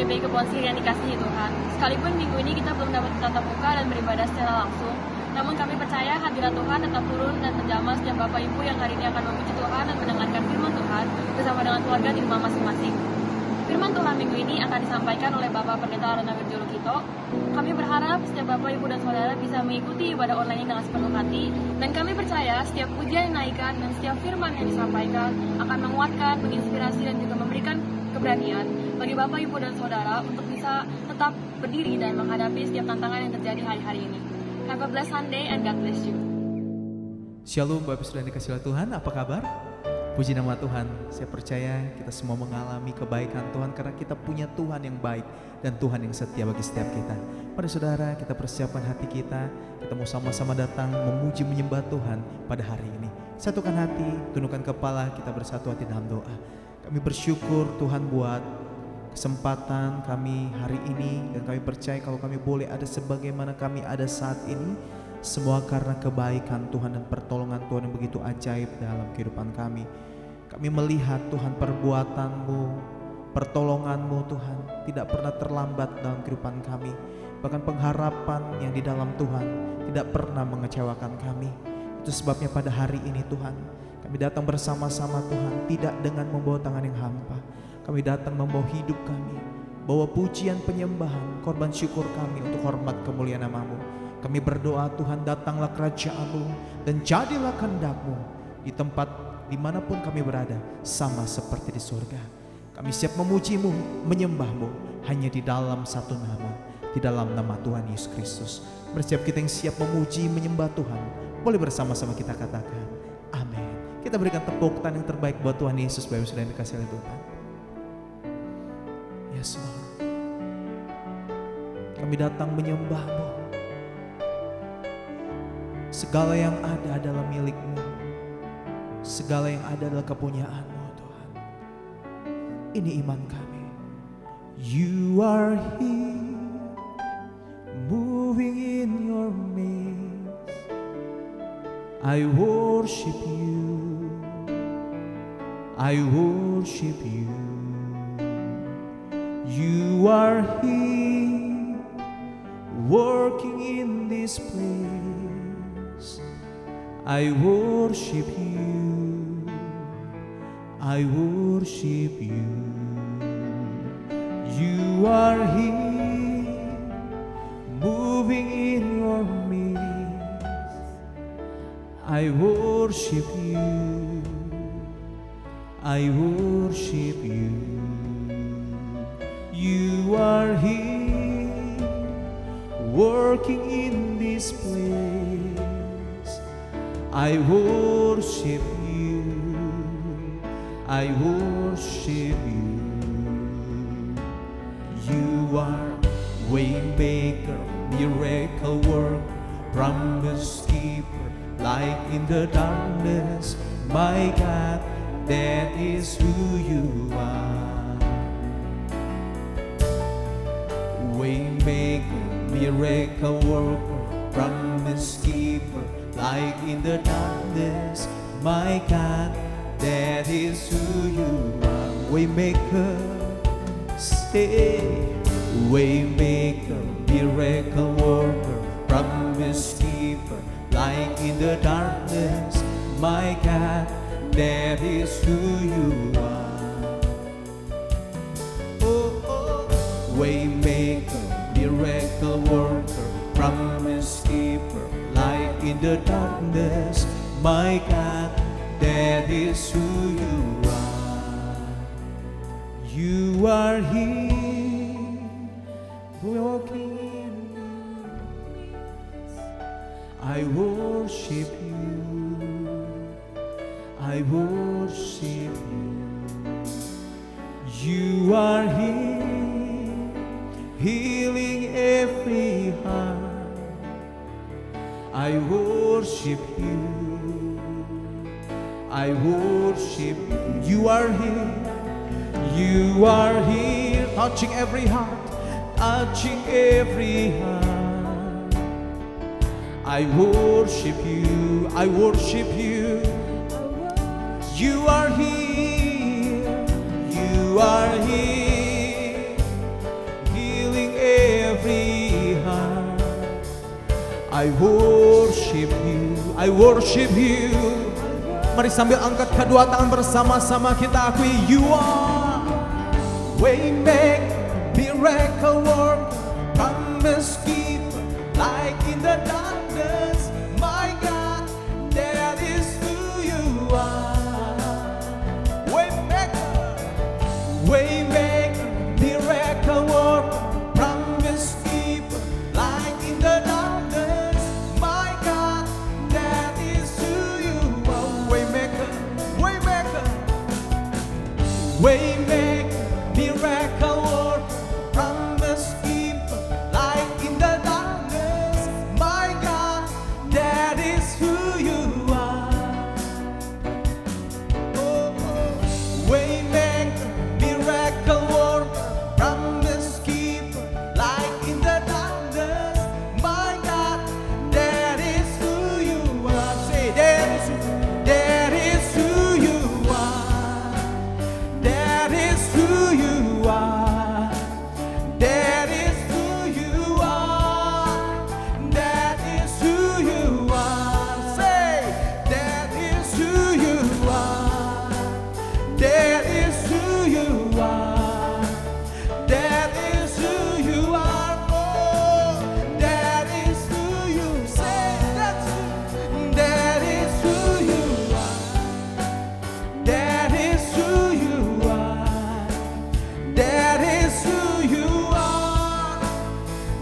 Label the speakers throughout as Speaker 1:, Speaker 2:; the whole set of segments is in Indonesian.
Speaker 1: GBI Kebon Siri yang dikasihi Tuhan. Sekalipun minggu ini kita belum dapat tatap muka dan beribadah secara langsung, namun kami percaya hadirat Tuhan tetap turun dan menjamah setiap Bapak Ibu yang hari ini akan memuji Tuhan dan mendengarkan firman Tuhan bersama dengan keluarga di rumah masing-masing. Firman Tuhan minggu ini akan disampaikan oleh Bapak Pendeta Arona Wirjo Lukito. Kami berharap setiap Bapak, Ibu, dan Saudara bisa mengikuti ibadah online ini dengan sepenuh hati. Dan kami percaya setiap pujian yang dinaikkan dan setiap firman yang disampaikan akan menguatkan, menginspirasi, dan juga memberikan keberanian bagi Bapak, Ibu, dan Saudara untuk bisa tetap berdiri dan menghadapi setiap tantangan yang terjadi hari-hari ini. Have a blessed Sunday and God bless you.
Speaker 2: Shalom Bapak Ibu Saudara dikasihi Tuhan, apa kabar? Puji nama Tuhan, saya percaya kita semua mengalami kebaikan Tuhan karena kita punya Tuhan yang baik dan Tuhan yang setia bagi setiap kita. Pada saudara, kita persiapkan hati kita mau sama-sama datang memuji menyembah Tuhan pada hari ini. Satukan hati, tundukkan kepala, kita bersatu hati dalam doa. Kami bersyukur Tuhan buat kesempatan kami hari ini, dan kami percaya kalau kami boleh ada sebagaimana kami ada saat ini, semua karena kebaikan Tuhan dan pertolongan Tuhan yang begitu ajaib dalam kehidupan kami. Kami melihat Tuhan perbuatan-Mu, pertolongan-Mu Tuhan tidak pernah terlambat dalam kehidupan kami. Bahkan pengharapan yang di dalam Tuhan tidak pernah mengecewakan kami. Itu sebabnya pada hari ini Tuhan, kami datang bersama-sama Tuhan, tidak dengan membawa tangan yang hampa. Kami datang membawa hidup kami, bawa pujian penyembahan, korban syukur kami untuk hormat kemuliaan nama-Mu. Kami berdoa Tuhan, datanglah kerajaan-Mu dan jadilah kehendak-Mu di tempat dimanapun kami berada, sama seperti di surga. Kami siap memuji-Mu, menyembah-Mu hanya di dalam satu nama, di dalam nama Tuhan Yesus Kristus. Bersiap kita yang siap memuji, menyembah Tuhan, boleh bersama-sama kita katakan amin. Kita berikan tepuk tangan yang terbaik buat Tuhan Yesus, Bapak Ibu Saudara yang dikasihi oleh Tuhan. Yes Lord, kami datang menyembah-Mu. Segala yang ada adalah milik-Mu, segala yang ada adalah kepunyaan-Mu Tuhan. Ini iman kami. You are here, moving in your midst. I worship you, I worship you. You are here, working in this place. I worship you, I worship you. You are here, moving in your midst. I worship you, I worship you. You are here, working in this place. I worship you, I worship you. You are waymaker, miracle worker, promise keeper, light in the darkness. My God, that is who you are. Waymaker, miracle worker, promise keeper, light in the darkness. My God, that is who you are. Waymaker, stay. Waymaker, miracle worker, promise keeper, light in the darkness. My God, that is who you are. Oh, oh. Waymaker, miracle worker, promise keeper, light in the darkness. My God, that is who you are. You are here, walking in your midst. I worship you, I worship you. You are here, healing every heart. I worship you, I worship you. You are here, you are here, touching every heart, touching every heart. I worship you, I worship you. You are here, you are here, I worship you, I worship you. Mari sambil angkat kedua tangan bersama-sama kita akui, you are Waymaker, miracle worker, promise keeper, light in the darkness. My God, that is who you are. Waymaker, Waymaker, miracle worker, promise keeper, light in the darkness. My God, that is who you are. Waymaker, Waymaker, Waymaker, miracle worker, promise keeper, light in the darkness. My God, that is who you are. Oh, Waymaker, miracle worker, promise keeper, light in the darkness. My God, that is who you are. Say, that is who you are. That is who you are. That is who you are. That is who you are. Say, that is who you are. That is who you are. That is who you are. Oh, that is who you say. That is who you are. That is who you are. That is who you are.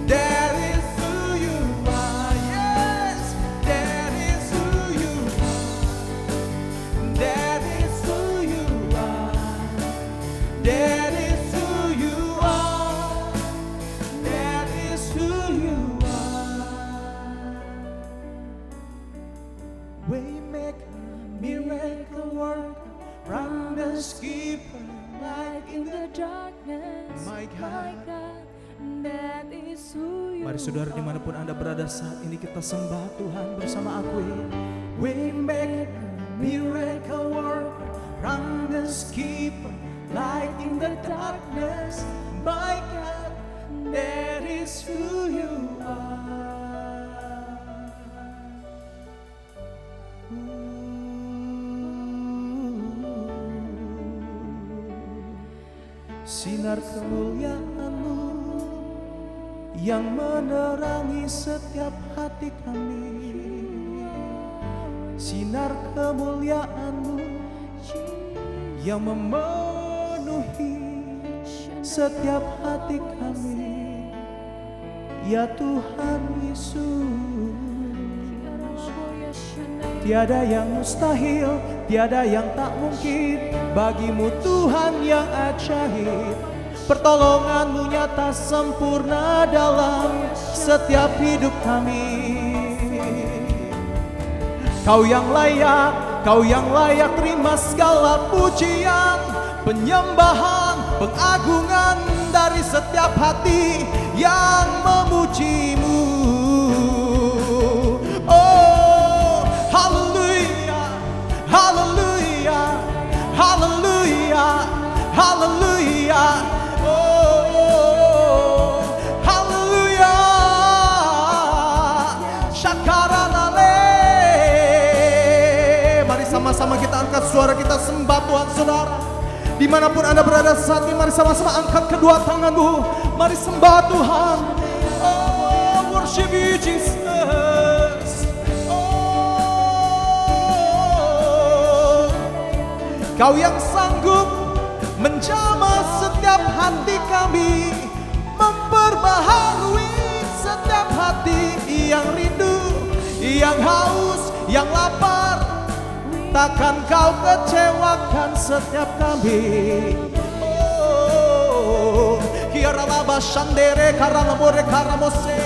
Speaker 2: That is who you are. Yes, that is who you are. That is who you are. That is who you are. That is who you are. Waymaker, miracle worker, promise keeper,
Speaker 3: Light in the darkness,
Speaker 2: My God.
Speaker 3: that is who you
Speaker 2: Mari saudara dimanapun Anda berada saat ini kita sembah Tuhan bersama aku. Waymaker, miracle worker, promise keeper, light in the darkness. My God, that is who you are. Sinar kemuliaan-Mu yang menerangi setiap hati kami. Sinar kemuliaan-Mu yang memenuhi setiap hati kami. Ya Tuhan Yesus, tiada yang mustahil, tiada yang tak mungkin bagimu Tuhan yang ajaib. Pertolongan-Mu nyata sempurna dalam setiap hidup kami. Kau yang layak terima segala pujian, penyembahan, pengagungan dari setiap hati yang memuji-Mu. Oh, haleluya, haleluya, haleluya, haleluya. Oh, haleluya. Syakaranale. Mari sama-sama kita angkat suara, kita sembah Tuhan saudara. Dimanapun Anda berada saat ini, mari sama-sama angkat kedua tanganmu. Mari sembah Tuhan. Oh, worship you Jesus. Oh, Kau yang sanggup menjamah setiap hati kami, memperbaharui setiap hati yang rindu, yang haus, yang lapar. Takkan Kau kecewakan setiap kami. Oh, kiaralaba shandere karalamore karamose,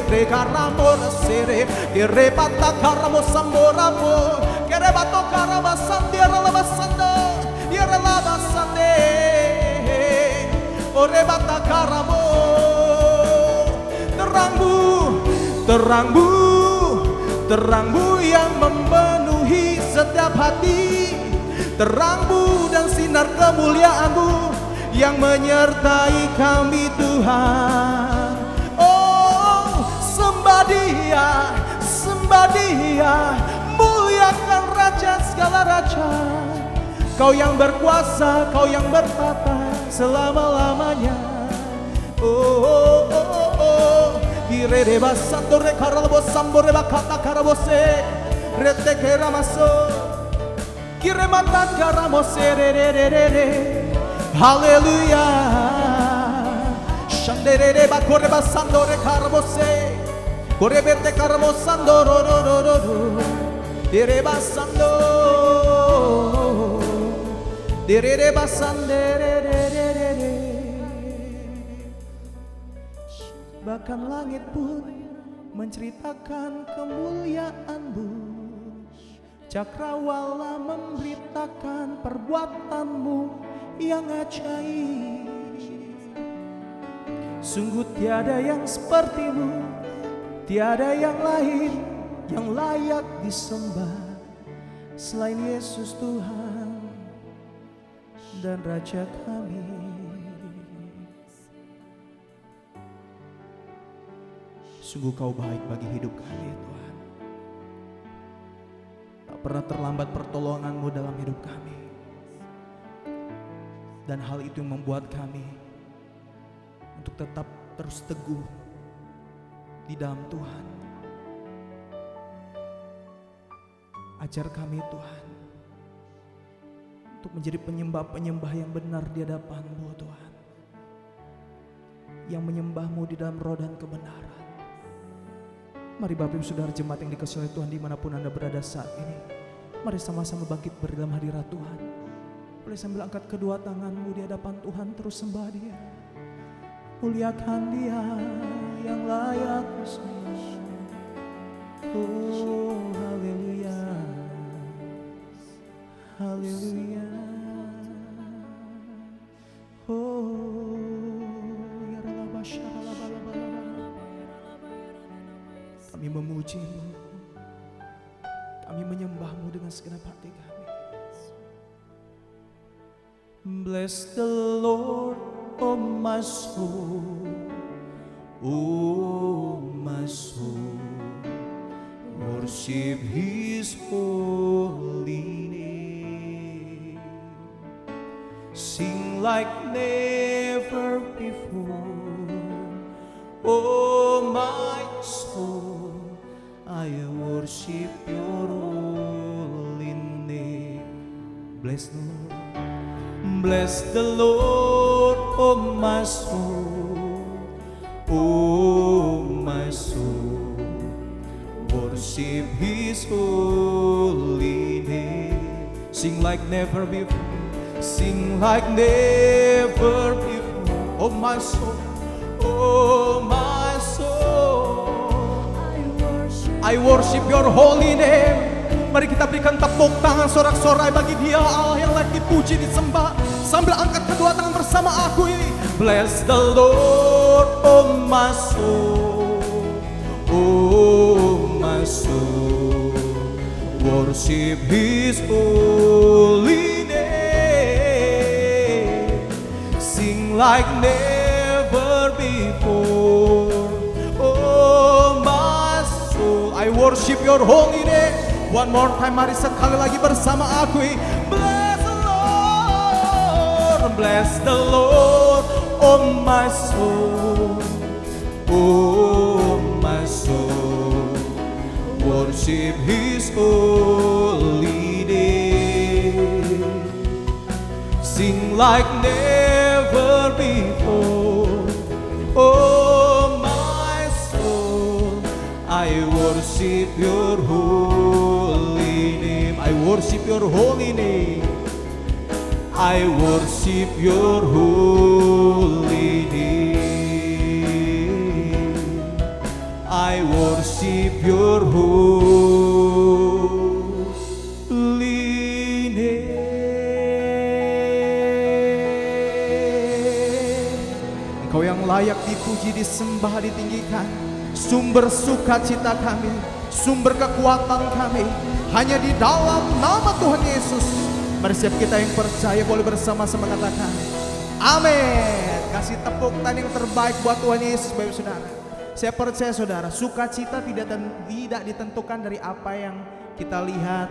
Speaker 2: re karamore kirepata karamosamboramo, kirebato karamasandira labasando, iralabasande, orebata karamo. Terang-Mu, terang-Mu, terang-Mu yang memenuhi setiap hati. Terang-Mu dan sinar kemuliaan-Mu yang menyertai kami Tuhan. Oh, sembah sembah Dia, muliakan Raja segala raja. Kau yang berkuasa, Kau yang bertata selama-lamanya. Oh, oh, oh, oh. Irere basandore karabo sambore bakata karabose, rete keramaso, kirematan karamose, re re re re re. Haleluya. Shandere bakore basandore karabose, korebete karamosando ro ro ro ro ro. Dire basando, dire basandere re re re re. Bahkan langit pun menceritakan kemuliaan-Mu, cakrawala memberitakan perbuatan-Mu yang ajaib. Sungguh tiada yang seperti-Mu, tiada yang lain yang layak disembah selain Yesus Tuhan dan Raja kami. Sungguh Kau baik bagi hidup kami, Tuhan. Tak pernah terlambat pertolongan-Mu dalam hidup kami. Dan hal itu yang membuat kami untuk tetap terus teguh di dalam Tuhan. Ajar kami, Tuhan, untuk menjadi penyembah-penyembah yang benar di hadapan-Mu, Tuhan. Yang menyembah-Mu di dalam roh dan kebenaran. Mari Bapak Ibu Saudara jemaat yang dikasihi oleh Tuhan dimanapun Anda berada saat ini, mari sama-sama bangkit dalam hadirat Tuhan. Boleh sambil angkat kedua tanganmu di hadapan Tuhan, terus sembah Dia. Muliakan Dia yang layak disembah. Oh haleluya, haleluya. Oh ya Rabba syaralabalabalabala. Kami memuji-Mu, kami menyembah-Mu dengan segenap hati kami. Bless the Lord, oh my soul, oh my soul, worship His holy name. Sing like never before, oh my soul, I worship Your holy name. Bless the Lord. Bless the Lord, oh my soul, oh my soul, worship His holy name. Sing like never before, sing like never before, oh my soul, oh my soul, I worship Your holy name. Mari kita berikan tepuk tangan sorak-sorai bagi Dia Allah yang layak dipuji disembah. Sambil angkat kedua tangan bersama aku ini. Bless the Lord, oh my soul, oh my soul, worship His holy name. Sing like never before, oh my soul, I worship Your holy name. One more time, mari sekali lagi bersama aku. Bless the Lord, bless the Lord, oh my soul, oh my soul, worship His holy name. Sing like never before, oh my soul, I worship Your holy name. I worship Your holy name. I worship Your holy name. I worship Your holy name. Engkau yang layak dipuji, disembah, ditinggikan. Sumber sukacita kami, sumber kekuatan kami, hanya di dalam nama Tuhan Yesus. Mari siap kita yang percaya boleh bersama-sama katakan amin. Kasih tepuk tangan yang terbaik buat Tuhan Yesus, Bapak Saudara. Saya percaya saudara, sukacita tidak ditentukan dari apa yang kita lihat,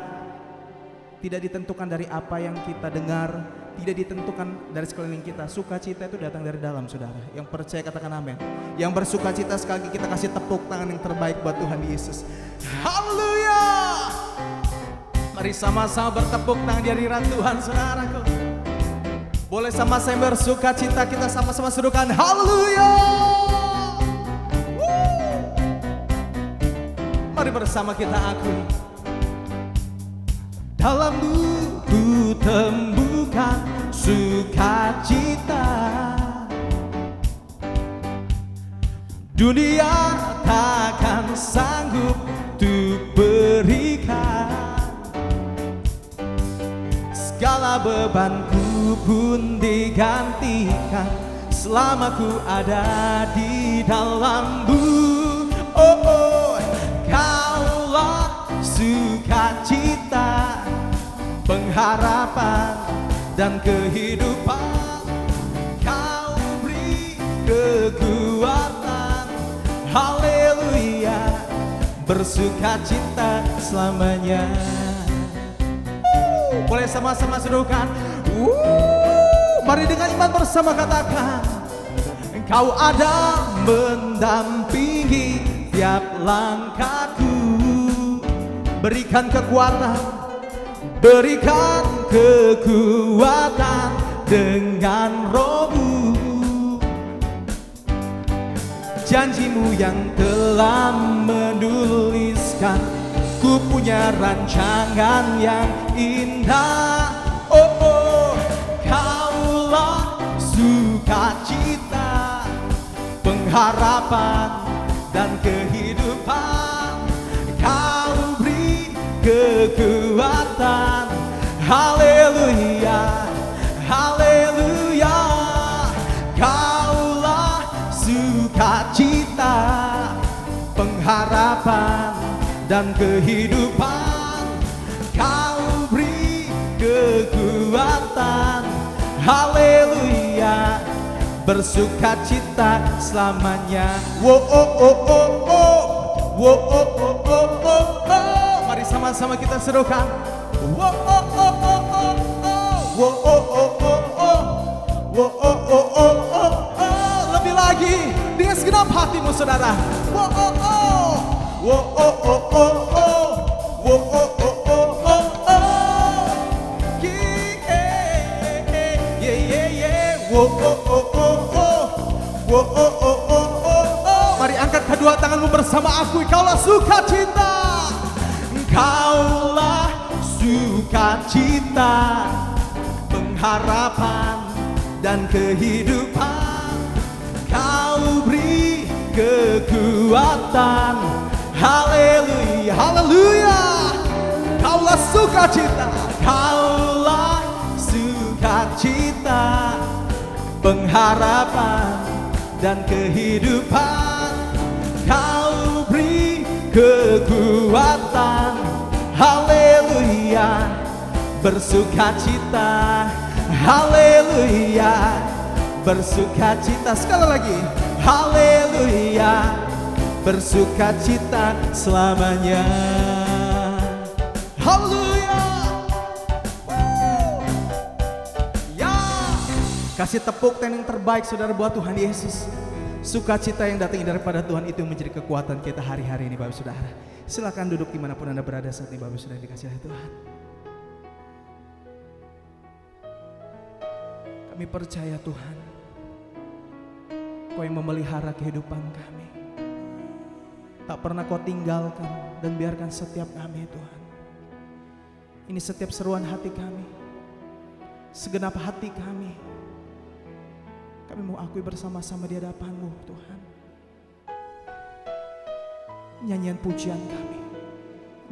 Speaker 2: tidak ditentukan dari apa yang kita dengar, tidak ditentukan dari sekeliling kita. Sukacita itu datang dari dalam saudara. Yang percaya katakan amin. Yang bersukacita sekali lagi kita kasih tepuk tangan yang terbaik buat Tuhan Yesus. Haleluya. Mari sama-sama bertepuk tangan di hadirat Tuhan saudaraku. Boleh sama-sama bersukacita, kita sama-sama serukan haleluya. Mari bersama kita akui. Dalammu ku temukan sukacita, dunia takkan sanggup untuk berikan. Segala bebanku pun digantikan selama ku ada di dalammu. Oh, oh. Kaulah sukacita, pengharapan dan kehidupan. Kau beri kekuatan, haleluya, bersukacita selamanya. Boleh sama-sama serukan. Mari dengan iman bersama katakan, Engkau ada mendampingi tiap langkahku. Berikan kekuatan, berikan kekuatan dengan Roh-Mu. Janjimu yang telah menuliskan, ku punya rancangan yang indah. Oh, oh. Kaulah sukacita, pengharapan dan kehidupan. Kau beri kekuatan, haleluya, haleluya. Kaulah sukacita, pengharapan dan kehidupan. Kau beri kekuatan, haleluya, bersukacita selamanya. Wo oh oh oh oh, wo oh oh oh oh oh. Mari sama-sama kita serukan. Wo oh oh oh oh oh, wo oh oh oh oh, wo oh oh oh oh oh. Lebih lagi dengan segenap hatimu saudara. Wo oh oh, wo oh oh oh oh, wo oh oh oh oh oh. Wo oh oh oh oh, wo oh oh oh oh oh. Mari angkat kedua tanganmu bersama aku. Kaulah sukacita, Kaulah sukacita, pengharapan dan kehidupan. Kau beri kekuatan, haleluya, haleluya. Kaulah sukacita, kaulah sukacita, pengharapan dan kehidupan. Kau beri kekuatan, haleluya, bersukacita, haleluya, bersukacita. Sekali lagi, haleluya, bersukacita selamanya. Haleluya. Ya, kasih tepuk tangan yang terbaik saudara buat Tuhan Yesus. Sukacita yang datang daripada Tuhan itu menjadi kekuatan kita hari-hari ini Bapak Saudara. Silakan duduk dimanapun Anda berada saat ini Bapak Saudara dikasih oleh Tuhan. Kami percaya Tuhan, Kau yang memelihara kehidupan kami. Tak pernah Kau tinggalkan dan biarkan setiap kami Tuhan. Ini setiap seruan hati kami, segenap hati kami. Kami mau akui bersama-sama di hadapan-Mu Tuhan. Nyanyian pujian kami,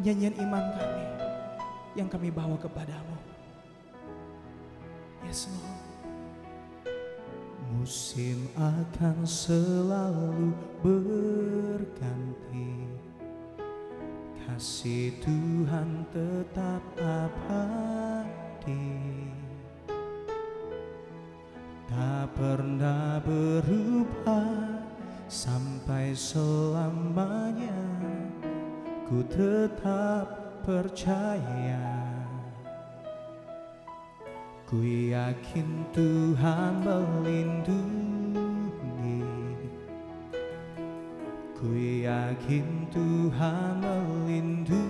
Speaker 2: nyanyian iman kami yang kami bawa kepadamu. Yes Lord. Musim akan selalu berganti, kasih Tuhan tetap abadi. Tak pernah berubah sampai selamanya. Ku tetap percaya, ku yakin Tuhan melindungi, ku yakin Tuhan melindungi.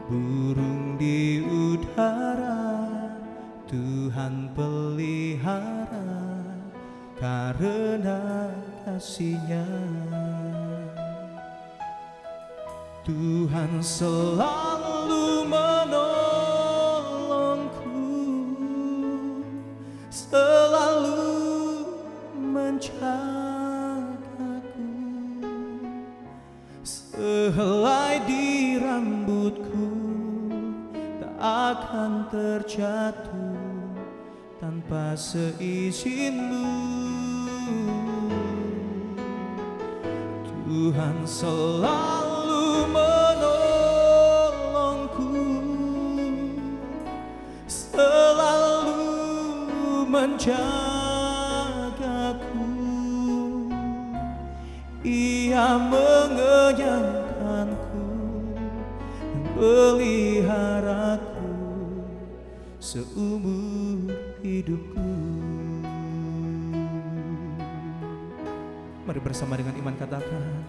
Speaker 2: Burung di udara Tuhan pelihara karena kasih-Nya. Tuhan selalu menolongku, selalu menjagaku. Sehelai di rambutku tak akan terjatuh tanpa seizin-Mu. Tuhan selalu menolongku, selalu menjagaku. Ia mengenyangkanku, memeliharaku seumur hidupku. Mari bersama dengan iman katakan,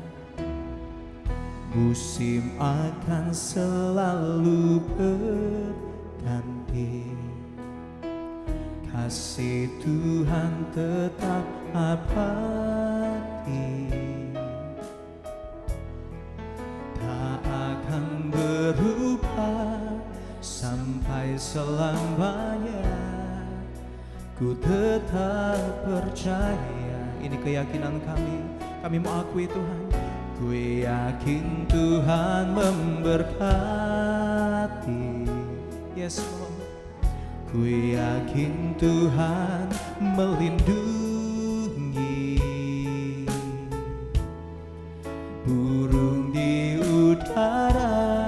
Speaker 2: musim akan selalu berganti, kasih Tuhan tetap abadi, tak akan berubah sampai selamanya. Ku tetap percaya. Ini keyakinan kami mau akui Tuhan. Ku yakin Tuhan memberkati, yes Lord. Ku yakin Tuhan melindungi, burung di udara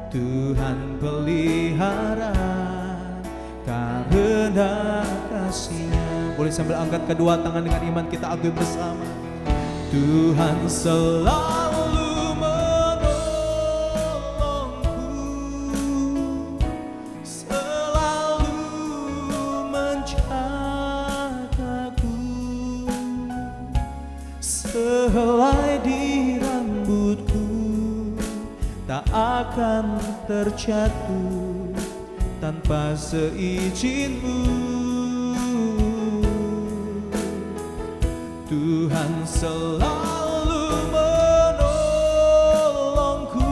Speaker 2: Tuhan pelihara karena kasih-Nya. Boleh sambil angkat kedua tangan dengan iman kita akui bersama. Tuhan selalu menolongku, selalu menjagaku. Sehelai di rambutku tak akan terjatuh tanpa seizin-Mu. Tuhan selalu menolongku,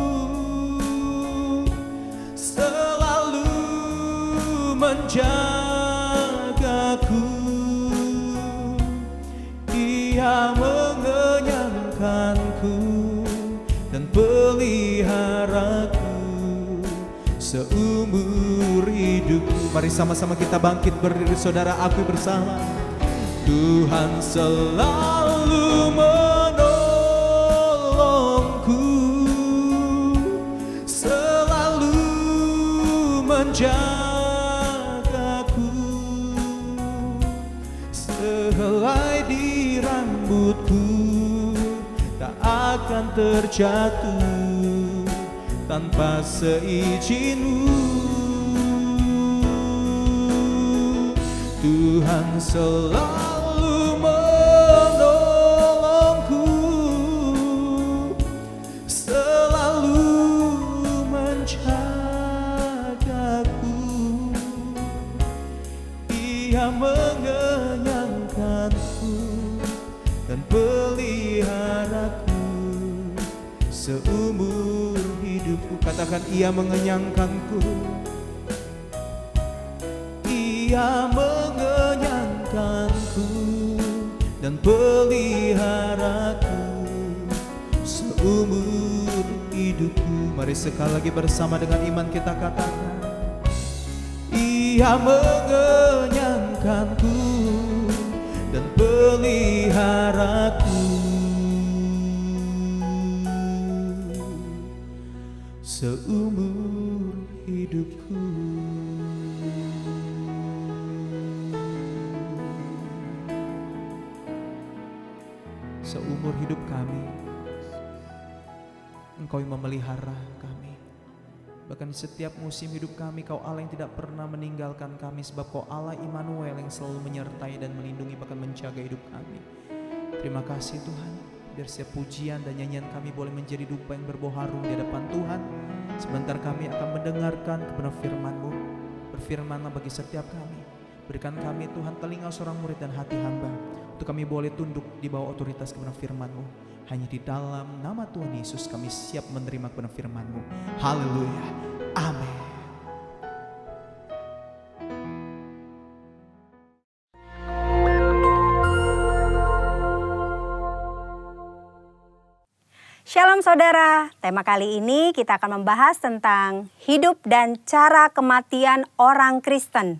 Speaker 2: selalu menjagaku. Ia mengenyangkanku dan peliharaku seumur hidupku. Mari sama-sama kita bangkit berdiri saudara, akui bersama. Tuhan selalu menolongku, selalu menjagaku. Sehelai di rambutku tak akan terjatuh tanpa seizin-Mu. Tuhan selalu menolongku, selalu menjagaku. Ia mengenyangkanku dan peliharaku seumur hidupku. Katakan, Ia mengenyangkanku, Ia mengenyangkanku dan peliharaku seumur hidupku. Mari sekali lagi bersama dengan iman kita katakan, Ia mengenyangkanku dan peliharaku seumur hidupku. seumur hidup kami. Engkau yang memelihara kami. Bahkan di setiap musim hidup kami, Kau Allah yang tidak pernah meninggalkan kami, sebab Kau Allah Immanuel yang selalu menyertai dan melindungi, bahkan menjaga hidup kami. Terima kasih Tuhan, biar setiap pujian dan nyanyian kami boleh menjadi dupa yang berbau harum di hadapan Tuhan. Sebentar kami akan mendengarkan kebenaran firman-Mu. Berfirmanlah bagi setiap kami. Berikan kami Tuhan telinga seorang murid dan hati hamba, untuk kami boleh tunduk di bawah otoritas kebenaran firman-Mu. Hanya di dalam nama Tuhan Yesus kami siap menerima kebenaran firman-Mu. Haleluya. Amin.
Speaker 4: Shalom saudara, tema kali ini kita akan membahas tentang hidup dan cara kematian orang Kristen.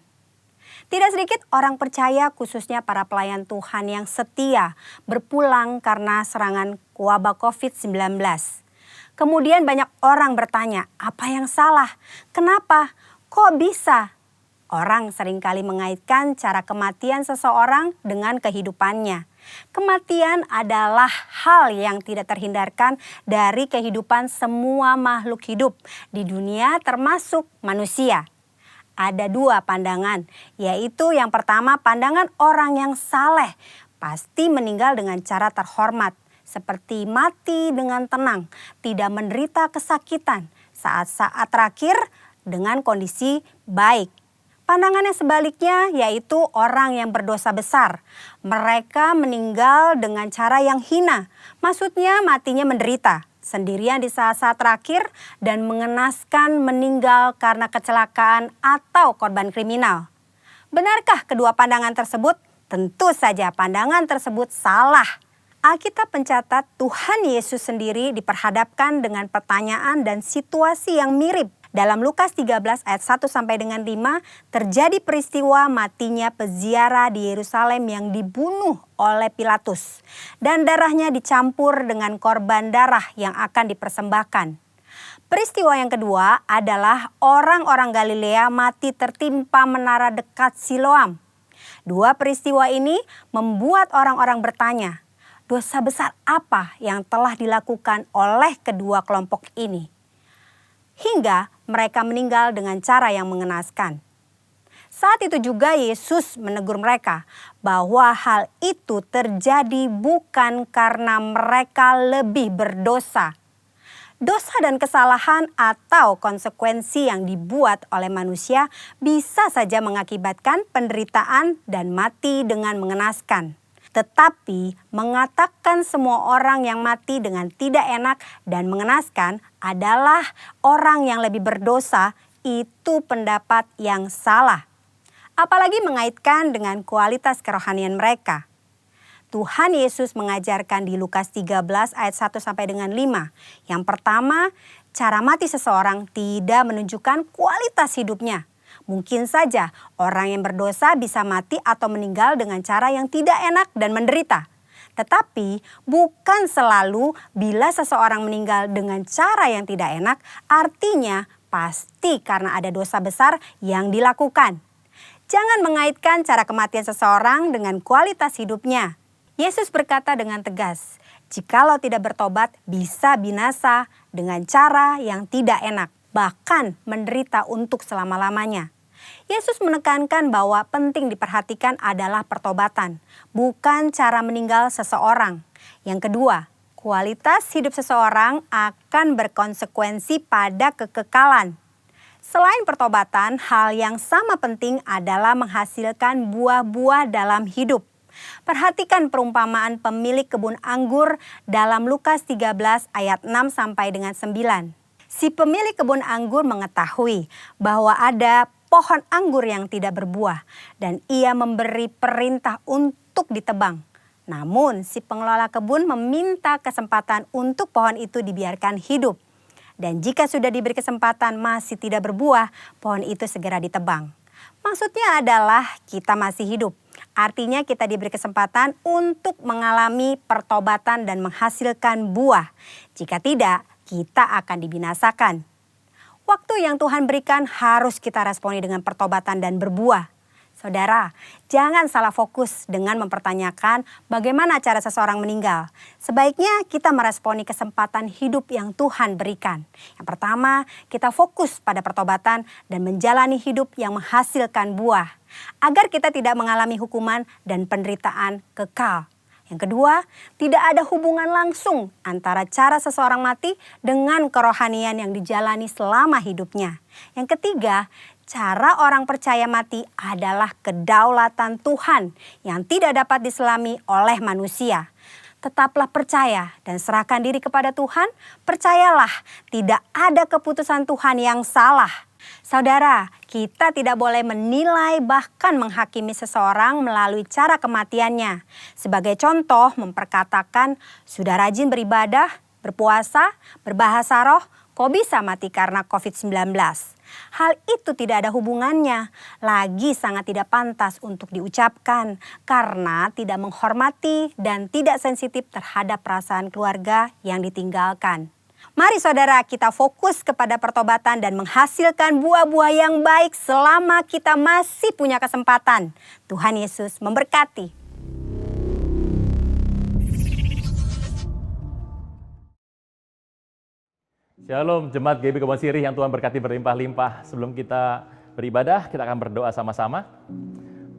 Speaker 4: Tidak sedikit orang percaya, khususnya para pelayan Tuhan yang setia, berpulang karena serangan wabah COVID-19. Kemudian banyak orang bertanya, apa yang salah? Kenapa? Kok bisa? Orang seringkali mengaitkan cara kematian seseorang dengan kehidupannya. Kematian adalah hal yang tidak terhindarkan dari kehidupan semua makhluk hidup di dunia, termasuk manusia. Ada dua pandangan, yaitu yang pertama pandangan orang yang saleh pasti meninggal dengan cara terhormat, seperti mati dengan tenang, tidak menderita kesakitan, saat-saat terakhir dengan kondisi baik. Pandangan yang sebaliknya yaitu orang yang berdosa besar. Mereka meninggal dengan cara yang hina, maksudnya matinya menderita, sendirian di saat-saat terakhir dan mengenaskan, meninggal karena kecelakaan atau korban kriminal. Benarkah kedua pandangan tersebut? Tentu saja pandangan tersebut salah. Alkitab mencatat Tuhan Yesus sendiri diperhadapkan dengan pertanyaan dan situasi yang mirip. Dalam Lukas 13 ayat 1 sampai dengan 5 terjadi peristiwa matinya peziarah di Yerusalem yang dibunuh oleh Pilatus. Dan darahnya dicampur dengan korban darah yang akan dipersembahkan. Peristiwa yang kedua adalah orang-orang Galilea mati tertimpa menara dekat Siloam. Dua peristiwa ini membuat orang-orang bertanya, dosa besar apa yang telah dilakukan oleh kedua kelompok ini? Hingga mereka meninggal dengan cara yang mengenaskan. Saat itu juga Yesus menegur mereka bahwa hal itu terjadi bukan karena mereka lebih berdosa. Dosa dan kesalahan atau konsekuensi yang dibuat oleh manusia bisa saja mengakibatkan penderitaan dan mati dengan mengenaskan. Tetapi mengatakan semua orang yang mati dengan tidak enak dan mengenaskan adalah orang yang lebih berdosa, itu pendapat yang salah. Apalagi mengaitkan dengan kualitas kerohanian mereka. Tuhan Yesus mengajarkan di Lukas 13 ayat 1 sampai dengan 5. Yang pertama, cara mati seseorang tidak menunjukkan kualitas hidupnya. Mungkin saja orang yang berdosa bisa mati atau meninggal dengan cara yang tidak enak dan menderita. Tetapi bukan selalu bila seseorang meninggal dengan cara yang tidak enak, artinya pasti karena ada dosa besar yang dilakukan. Jangan mengaitkan cara kematian seseorang dengan kualitas hidupnya. Yesus berkata dengan tegas, jikalau tidak bertobat bisa binasa dengan cara yang tidak enak, bahkan menderita untuk selama-lamanya. Yesus menekankan bahwa penting diperhatikan adalah pertobatan, bukan cara meninggal seseorang. Yang kedua, kualitas hidup seseorang akan berkonsekuensi pada kekekalan. Selain pertobatan, hal yang sama penting adalah menghasilkan buah-buah dalam hidup. Perhatikan perumpamaan pemilik kebun anggur dalam Lukas 13 ayat 6 sampai dengan 9. Si pemilik kebun anggur mengetahui bahwa ada pohon anggur yang tidak berbuah dan ia memberi perintah untuk ditebang. Namun si pengelola kebun meminta kesempatan untuk pohon itu dibiarkan hidup. Dan jika sudah diberi kesempatan masih tidak berbuah, pohon itu segera ditebang. Maksudnya adalah kita masih hidup. Artinya kita diberi kesempatan untuk mengalami pertobatan dan menghasilkan buah. Jika tidak, kita akan dibinasakan. Waktu yang Tuhan berikan harus kita responi dengan pertobatan dan berbuah. Saudara, jangan salah fokus dengan mempertanyakan bagaimana cara seseorang meninggal. Sebaiknya kita meresponi kesempatan hidup yang Tuhan berikan. Yang pertama, kita fokus pada pertobatan dan menjalani hidup yang menghasilkan buah, agar kita tidak mengalami hukuman dan penderitaan kekal. Yang kedua, tidak ada hubungan langsung antara cara seseorang mati dengan kerohanian yang dijalani selama hidupnya. Yang ketiga, cara orang percaya mati adalah kedaulatan Tuhan yang tidak dapat diselami oleh manusia. Tetaplah percaya dan serahkan diri kepada Tuhan. Percayalah, tidak ada keputusan Tuhan yang salah. Saudara, kita tidak boleh menilai bahkan menghakimi seseorang melalui cara kematiannya. Sebagai contoh, memperkatakan, sudah rajin beribadah, berpuasa, berbahasa roh, kok bisa mati karena COVID-19? Hal itu tidak ada hubungannya, lagi sangat tidak pantas untuk diucapkan karena tidak menghormati dan tidak sensitif terhadap perasaan keluarga yang ditinggalkan. Mari saudara, kita fokus kepada pertobatan dan menghasilkan buah-buah yang baik selama kita masih punya kesempatan. Tuhan Yesus memberkati.
Speaker 5: Shalom Jemaat GB Kebon Sirih yang Tuhan berkati berlimpah-limpah. Sebelum kita beribadah, kita akan berdoa sama-sama.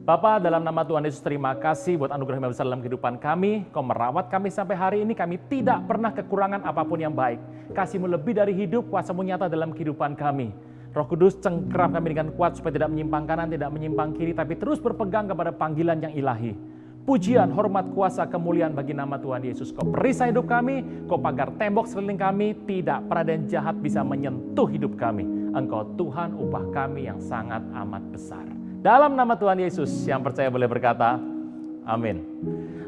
Speaker 5: Bapa, dalam nama Tuhan Yesus, terima kasih buat anugerah yang besar dalam kehidupan kami. Kau merawat kami sampai hari ini, kami tidak pernah kekurangan apapun yang baik. Kasih-Mu lebih dari hidup, kuasa-Mu nyata dalam kehidupan kami. Roh Kudus, cengkeram kami dengan kuat supaya tidak menyimpang kanan, tidak menyimpang kiri, tapi terus berpegang kepada panggilan yang ilahi. Pujian, hormat, kuasa, kemuliaan bagi nama Tuhan Yesus. Kau perisai hidup kami, Kau pagar tembok sekeliling kami, tidak pernah ada yang jahat bisa menyentuh hidup kami. Engkau Tuhan, upah kami yang sangat amat besar. Dalam nama Tuhan Yesus, yang percaya boleh berkata, amin.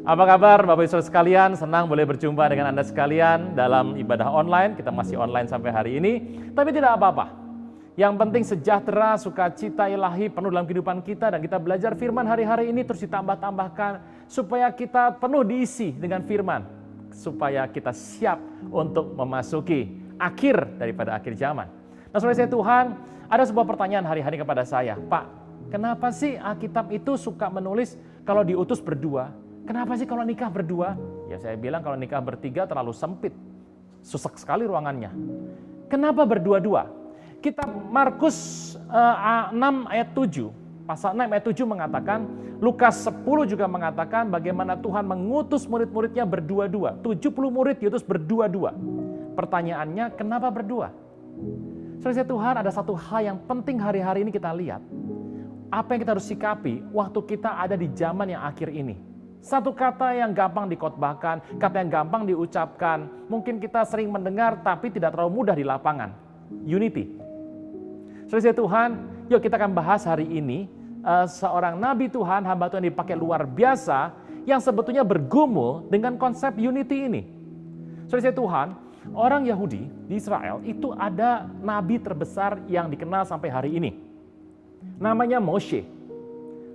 Speaker 5: Apa kabar Bapak Ibu sekalian? Senang boleh berjumpa dengan Anda sekalian dalam ibadah online. Kita masih online sampai hari ini, tapi tidak apa-apa. Yang penting sejahtera, sukacita ilahi penuh dalam kehidupan kita, dan kita belajar firman hari-hari ini terus ditambah-tambahkan supaya kita penuh diisi dengan firman, supaya kita siap untuk memasuki akhir daripada akhir zaman. Nah, saudara saya Tuhan, ada sebuah pertanyaan hari-hari kepada saya, Pak, kenapa sih Alkitab itu suka menulis kalau diutus berdua? Kenapa sih kalau nikah berdua? Ya saya bilang kalau nikah bertiga terlalu sempit, susah sekali ruangannya. Kenapa berdua-dua? Kita Markus 6 ayat 7, pasal 6 ayat 7 mengatakan, Lukas 10 juga mengatakan bagaimana Tuhan mengutus murid-muridnya berdua-dua. 70 murid diutus berdua-dua. Pertanyaannya, kenapa berdua? Saudara Tuhan, ada satu hal yang penting hari-hari ini kita lihat. Apa yang kita harus sikapi waktu kita ada di zaman yang akhir ini. Satu kata yang gampang dikotbahkan, kata yang gampang diucapkan. Mungkin kita sering mendengar tapi tidak terlalu mudah di lapangan. Unity. Saudara Tuhan, yuk kita akan bahas hari ini seorang nabi Tuhan, hamba Tuhan dipakai luar biasa yang sebetulnya bergumul dengan konsep unity ini. Saudara Tuhan, orang Yahudi di Israel itu ada nabi terbesar yang dikenal sampai hari ini. Namanya Moshe.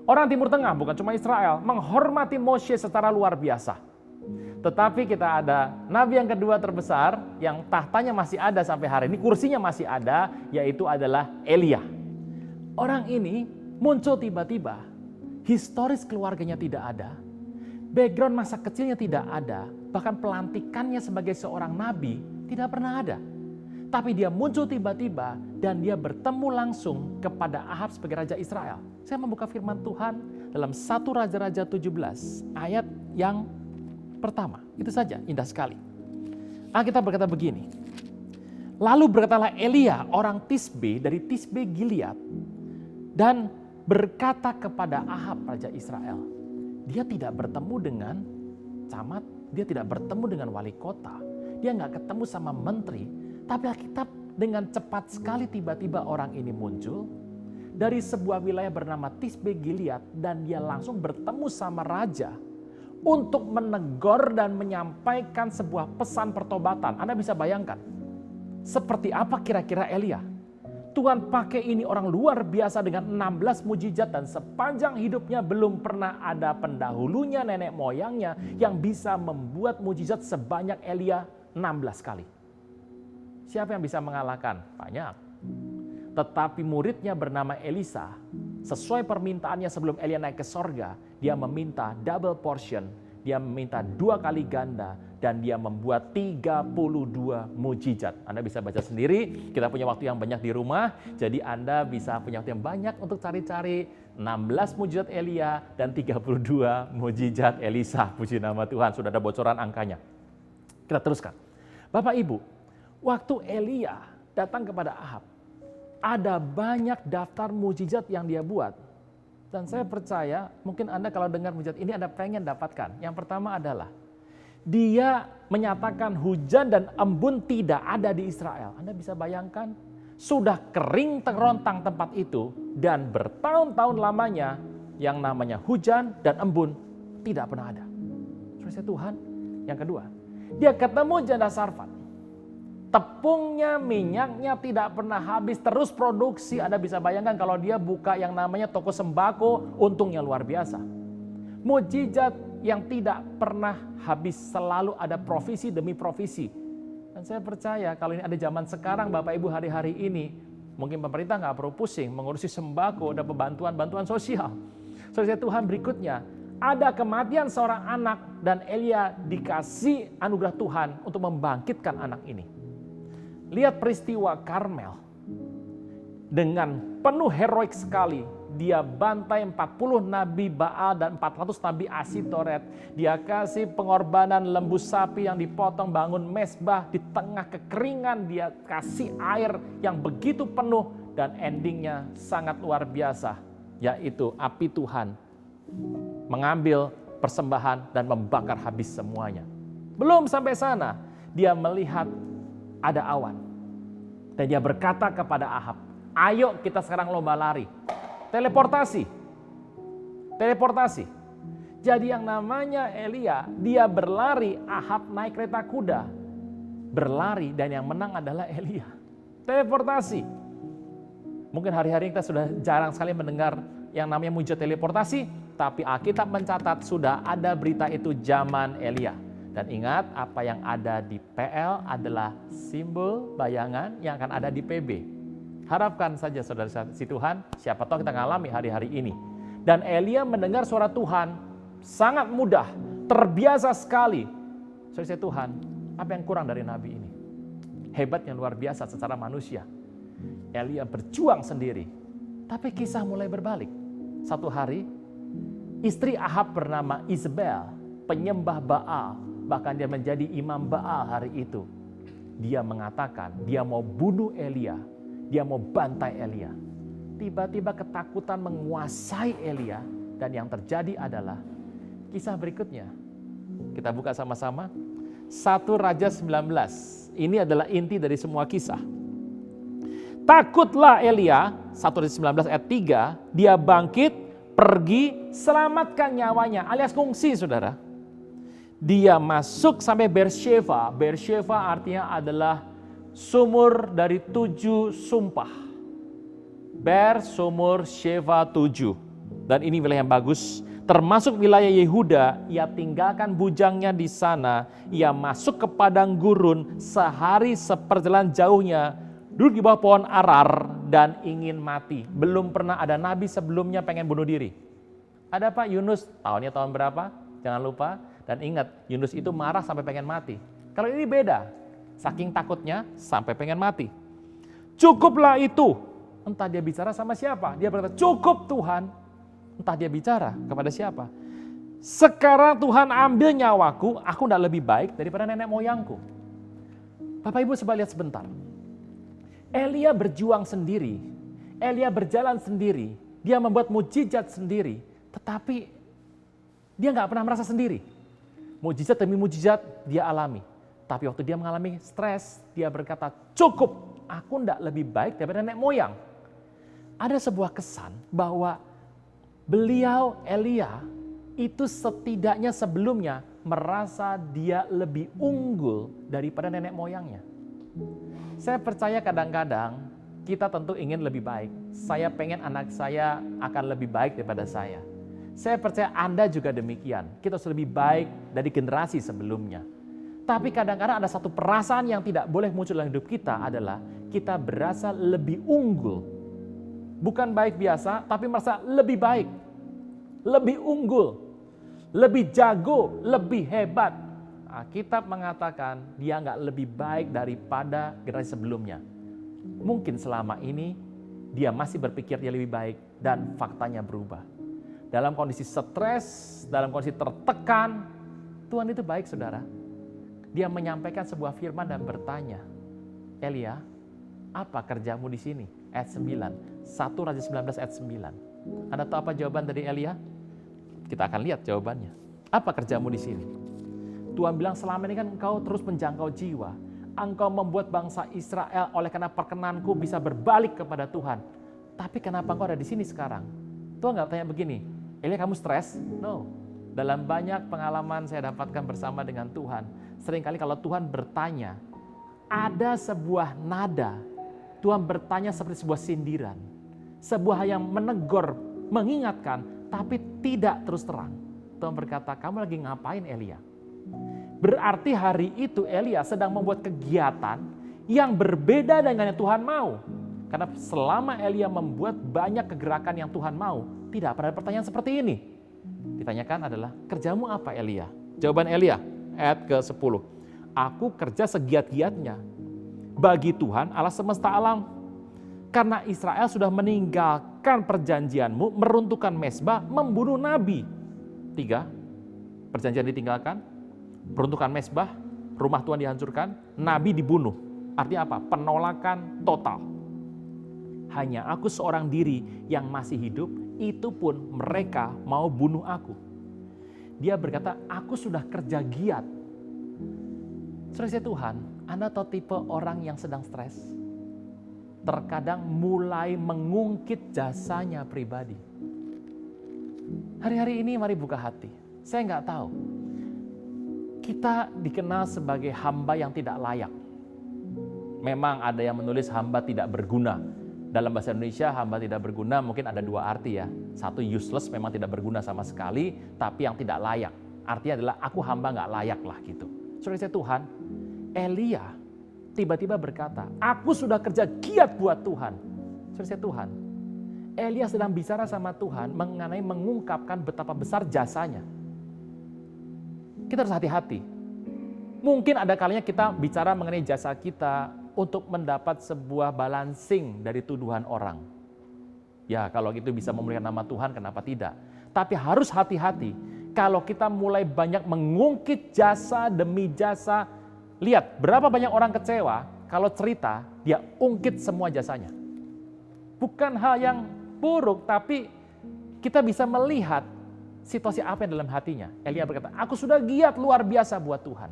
Speaker 5: Orang Timur Tengah, bukan cuma Israel, menghormati Moshe secara luar biasa. Tetapi kita ada nabi yang kedua terbesar yang tahtanya masih ada sampai hari ini, kursinya masih ada, yaitu adalah Elia. Orang ini muncul tiba-tiba, historis keluarganya tidak ada, background masa kecilnya tidak ada, bahkan pelantikannya sebagai seorang nabi tidak pernah ada. Tapi dia muncul tiba-tiba dan dia bertemu langsung kepada Ahab sebagai Raja Israel. Saya membuka firman Tuhan dalam 1 Raja-Raja 17 ayat yang pertama. Itu saja, indah sekali. Alkitab berkata begini. Lalu berkatalah Elia orang Tisbe dari Tisbe Gilead dan berkata kepada Ahab Raja Israel. Dia tidak bertemu dengan camat, dia tidak bertemu dengan wali kota, dia nggak ketemu sama menteri. Tapi Alkitab dengan cepat sekali tiba-tiba orang ini muncul dari sebuah wilayah bernama Tisbe Gilead dan dia langsung bertemu sama raja untuk menegur dan menyampaikan sebuah pesan pertobatan. Anda bisa bayangkan seperti apa kira-kira Elia. Tuhan pakai ini orang luar biasa dengan 16 mujizat dan sepanjang hidupnya belum pernah ada pendahulunya, nenek moyangnya yang bisa membuat mujizat sebanyak Elia 16 kali. Siapa yang bisa mengalahkan? Banyak. Tetapi muridnya bernama Elisa Sesuai permintaannya sebelum Elia naik ke sorga, dia meminta double portion, dia meminta 2 kali ganda, dan dia membuat 32 mujizat. Anda bisa baca sendiri, kita punya waktu yang banyak di rumah, jadi Anda bisa punya waktu yang banyak untuk cari-cari 16 mujizat Elia dan 32 mujizat Elisa. Puji nama Tuhan, sudah ada bocoran angkanya. Kita teruskan. Bapak Ibu, waktu Elia datang kepada Ahab, ada banyak daftar mujizat yang dia buat. Dan saya percaya mungkin Anda kalau dengar mujizat ini Anda pengen dapatkan. Yang pertama adalah dia menyatakan hujan dan embun tidak ada di Israel. Anda bisa bayangkan sudah kering terontang tempat itu dan bertahun-tahun lamanya yang namanya hujan dan embun tidak pernah ada. Saudara Tuhan, yang kedua, dia ketemu janda Sarfat. Tepungnya, minyaknya tidak pernah habis, terus produksi. Anda bisa bayangkan kalau dia buka yang namanya toko sembako, untungnya luar biasa. Mujizat yang tidak pernah habis, selalu ada provisi demi provisi. Dan saya percaya kalau ini ada zaman sekarang, Bapak Ibu hari-hari ini, mungkin pemerintah nggak perlu pusing mengurusi sembako dan bantuan sosial. Saudara Tuhan, berikutnya, ada kematian seorang anak dan Elia dikasih anugerah Tuhan untuk membangkitkan anak ini. Lihat peristiwa Karmel. Dengan penuh heroik sekali, dia bantai 40 nabi Baal dan 400 nabi Asitoret. Dia kasih pengorbanan lembu sapi yang dipotong, bangun mesbah di tengah kekeringan. Dia kasih air yang begitu penuh dan endingnya sangat luar biasa. Yaitu api Tuhan mengambil persembahan dan membakar habis semuanya. Belum sampai sana, dia melihat ada awan. Dan dia berkata kepada Ahab, ayo kita sekarang lomba lari. Teleportasi. Jadi yang namanya Elia, dia berlari, Ahab naik kereta kuda. Berlari dan yang menang adalah Elia. Teleportasi. Mungkin hari-hari kita sudah jarang sekali mendengar yang namanya mujizat teleportasi, tapi Alkitab mencatat sudah ada berita itu zaman Elia. Dan ingat, apa yang ada di PL adalah simbol bayangan yang akan ada di PB. Harapkan saja saudara si Tuhan, siapa tahu kita ngalami hari-hari ini. Dan Elia mendengar suara Tuhan sangat mudah, terbiasa sekali. Saudara Tuhan, apa yang kurang dari nabi ini? Hebatnya luar biasa secara manusia. Elia berjuang sendiri, tapi kisah mulai berbalik. Satu hari, istri Ahab bernama Isabel, penyembah Baal. Bahkan dia menjadi imam Baal hari itu. Dia mengatakan dia mau bunuh Elia. Dia mau bantai Elia. Tiba-tiba ketakutan menguasai Elia. Dan yang terjadi adalah kisah berikutnya. Kita buka sama-sama. 1 Raja 19. Ini adalah inti dari semua kisah. Takutlah Elia, 1 Raja 19 ayat 3. Dia bangkit, pergi, selamatkan nyawanya. Alias kungsi, saudara. Dia masuk sampai Beersheba. Beersheba artinya adalah sumur dari 7 sumpah. Ber, sumur, Sheva 7. Dan ini wilayah yang bagus. Termasuk wilayah Yehuda. Ia tinggalkan bujangnya di sana. Ia masuk ke padang gurun. Sehari seperjalanan jauhnya. Duduk di bawah pohon arar dan ingin mati. Belum pernah ada nabi sebelumnya pengen bunuh diri. Ada Pak Yunus, tahunnya tahun berapa? Jangan lupa. Dan ingat, Yunus itu marah sampai pengen mati. Kalau ini beda, saking takutnya sampai pengen mati. Cukuplah itu. Entah dia bicara sama siapa. Dia berkata, cukup Tuhan. Entah dia bicara kepada siapa. Sekarang Tuhan ambil nyawaku, aku tidak lebih baik daripada nenek moyangku. Bapak Ibu coba lihat sebentar. Elia berjuang sendiri. Elia berjalan sendiri. Dia membuat mujizat sendiri. Tetapi dia nggak pernah merasa sendiri. Mujizat demi mujizat dia alami. Tapi waktu dia mengalami stres, dia berkata, cukup, aku tidak lebih baik daripada nenek moyang. Ada sebuah kesan bahwa beliau Elia itu setidaknya sebelumnya merasa dia lebih unggul daripada nenek moyangnya. Saya percaya kadang-kadang kita tentu ingin lebih baik. Saya pengen anak saya akan lebih baik daripada saya. Saya percaya Anda juga demikian. Kita harus lebih baik dari generasi sebelumnya. Tapi kadang-kadang ada satu perasaan yang tidak boleh muncul dalam hidup kita adalah kita berasa lebih unggul Bukan baik biasa, tapi merasa lebih baik, lebih unggul, lebih jago, lebih hebat. Alkitab mengatakan dia nggak lebih baik daripada generasi sebelumnya. Mungkin selama ini dia masih berpikir dia lebih baik dan faktanya berubah. Dalam kondisi stres, dalam kondisi tertekan, Tuhan itu baik saudara. Dia menyampaikan sebuah firman dan bertanya, Elia, apa kerjamu di sini? Ayat 9, 1 Raja 19 ayat 9. Anda tahu apa jawaban dari Elia? Kita akan lihat jawabannya. Apa kerjamu di sini? Tuhan bilang selama ini kan engkau terus menjangkau jiwa. Engkau membuat bangsa Israel oleh karena perkenanku bisa berbalik kepada Tuhan. Tapi kenapa engkau ada di sini sekarang? Tuhan nggak tanya begini, Elia kamu stres? No. Dalam banyak pengalaman saya dapatkan bersama dengan Tuhan, seringkali kalau Tuhan bertanya, ada sebuah nada, Tuhan bertanya seperti sebuah sindiran. Sebuah yang menegur, mengingatkan, tapi tidak terus terang. Tuhan berkata, kamu lagi ngapain Elia? Berarti hari itu Elia sedang membuat kegiatan yang berbeda dengan yang Tuhan mau. Karena selama Elia membuat banyak kegerakan yang Tuhan mau, tidak pernah ada pertanyaan seperti ini. Ditanyakan adalah, kerjamu apa Elia? Jawaban Elia, ayat ke-10. Aku kerja segiat-giatnya bagi Tuhan Allah semesta alam. Karena Israel sudah meninggalkan perjanjianmu, meruntuhkan mezbah, membunuh nabi. 3, perjanjian ditinggalkan, meruntuhkan mezbah, rumah Tuhan dihancurkan, nabi dibunuh. Artinya apa? Penolakan total. Hanya aku seorang diri yang masih hidup, itu pun mereka mau bunuh aku. Dia berkata, aku sudah kerja giat. Saudara Tuhan, Anda tahu tipe orang yang sedang stres? Terkadang mulai mengungkit jasanya pribadi. Hari-hari ini mari buka hati. Saya nggak tahu. Kita dikenal sebagai hamba yang tidak layak. Memang ada yang menulis hamba tidak berguna. Dalam bahasa Indonesia hamba tidak berguna mungkin ada 2 arti ya. Satu useless, memang tidak berguna sama sekali, tapi yang tidak layak. Artinya adalah aku hamba nggak layak lah gitu. Saudara Tuhan, Elia tiba-tiba berkata, aku sudah kerja giat buat Tuhan. Saudara Tuhan, Elia sedang bicara sama Tuhan mengenai mengungkapkan betapa besar jasanya. Kita harus hati-hati. Mungkin ada kalinya kita bicara mengenai jasa kita untuk mendapat sebuah balancing dari tuduhan orang. Ya kalau gitu bisa memuliakan nama Tuhan, kenapa tidak? Tapi harus hati-hati. Kalau kita mulai banyak mengungkit jasa demi jasa, lihat berapa banyak orang kecewa kalau cerita dia ungkit semua jasanya. Bukan hal yang buruk, tapi kita bisa melihat situasi apa yang dalam hatinya. Elia berkata, aku sudah giat luar biasa buat Tuhan.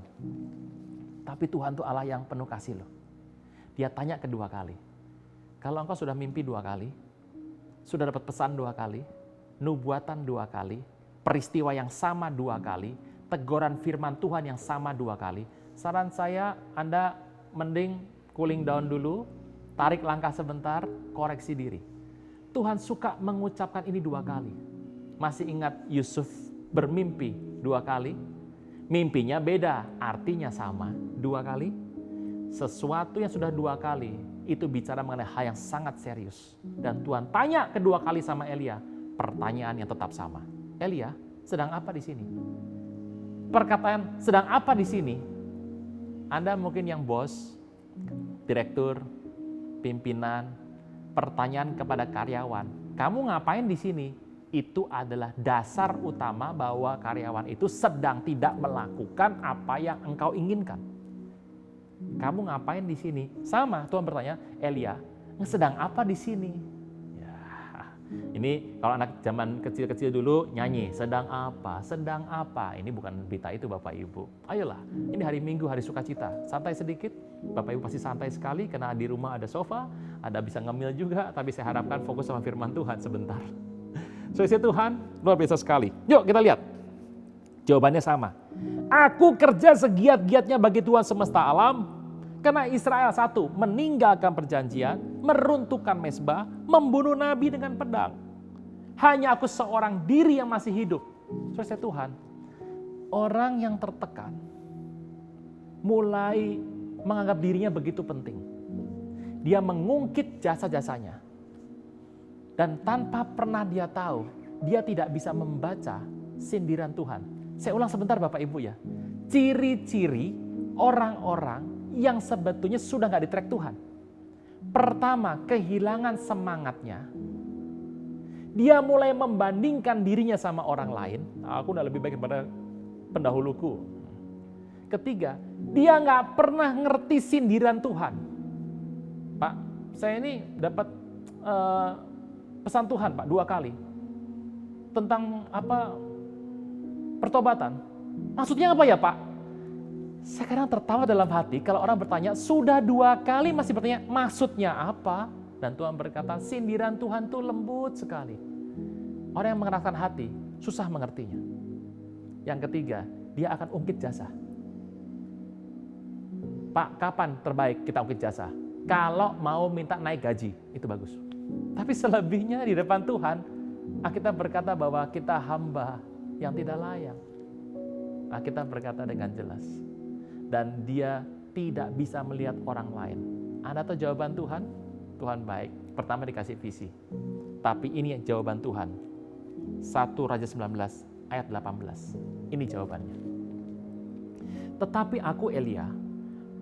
Speaker 5: Tapi Tuhan itu Allah yang penuh kasih loh. Dia tanya kedua kali. Kalau engkau sudah mimpi 2 kali, sudah dapat pesan 2 kali, nubuatan 2 kali, peristiwa yang sama 2 kali, teguran firman Tuhan yang sama 2 kali, saran saya Anda mending cooling down dulu, tarik langkah sebentar, koreksi diri. Tuhan suka mengucapkan ini 2 kali. Masih ingat Yusuf bermimpi 2 kali? Mimpinya beda, artinya sama 2 kali. Sesuatu yang sudah 2 kali, itu bicara mengenai hal yang sangat serius. Dan Tuhan tanya kedua kali sama Elia, pertanyaan yang tetap sama. Elia, sedang apa di sini? Perkataan sedang apa di sini? Anda mungkin yang bos, direktur, pimpinan, pertanyaan kepada karyawan, kamu ngapain di sini? Itu adalah dasar utama bahwa karyawan itu sedang tidak melakukan apa yang engkau inginkan. Kamu ngapain di sini? Sama, Tuhan bertanya, Elia, sedang apa di sini? Ya, ini kalau anak zaman kecil-kecil dulu nyanyi, sedang apa? Sedang apa? Ini bukan berita itu Bapak Ibu. Ayolah, ini hari Minggu, hari sukacita. Santai sedikit, Bapak Ibu pasti santai sekali karena di rumah ada sofa, ada bisa ngemil juga, tapi saya harapkan fokus sama firman Tuhan sebentar. Saudara Tuhan, luar biasa sekali. Yuk kita lihat. Jawabannya sama. Aku kerja segiat-giatnya bagi Tuhan semesta alam, karena Israel 1, meninggalkan perjanjian, meruntuhkan mezbah, membunuh nabi dengan pedang. Hanya aku seorang diri yang masih hidup. Saudara Tuhan, orang yang tertekan, mulai menganggap dirinya begitu penting. Dia mengungkit jasa-jasanya. Dan tanpa pernah dia tahu, dia tidak bisa membaca sindiran Tuhan. Saya ulang sebentar Bapak Ibu ya. Ciri-ciri orang-orang yang sebetulnya sudah nggak di track Tuhan. Pertama, kehilangan semangatnya. Dia mulai membandingkan dirinya sama orang lain. Aku udah lebih baik daripada pendahuluku. Ketiga, dia nggak pernah ngerti sindiran Tuhan. Pak, saya ini dapat pesan Tuhan Pak 2 kali. Tentang pertobatan. Maksudnya apa ya Pak? Saya kadang tertawa dalam hati kalau orang bertanya, sudah 2 kali masih bertanya, maksudnya apa? Dan Tuhan berkata, sindiran Tuhan tuh lembut sekali. Orang yang mengeraskan hati, susah mengertinya. Yang ketiga, dia akan ungkit jasa. Pak, kapan terbaik kita ungkit jasa? Kalau mau minta naik gaji, itu bagus. Tapi selebihnya di depan Tuhan, Alkitab berkata bahwa kita hamba yang tidak layak. Alkitab berkata dengan jelas. Dan dia tidak bisa melihat orang lain. Anda tahu jawaban Tuhan? Tuhan baik. Pertama dikasih visi. Tapi ini jawaban Tuhan. 1 Raja 19 ayat 18. Ini jawabannya. Tetapi aku Elia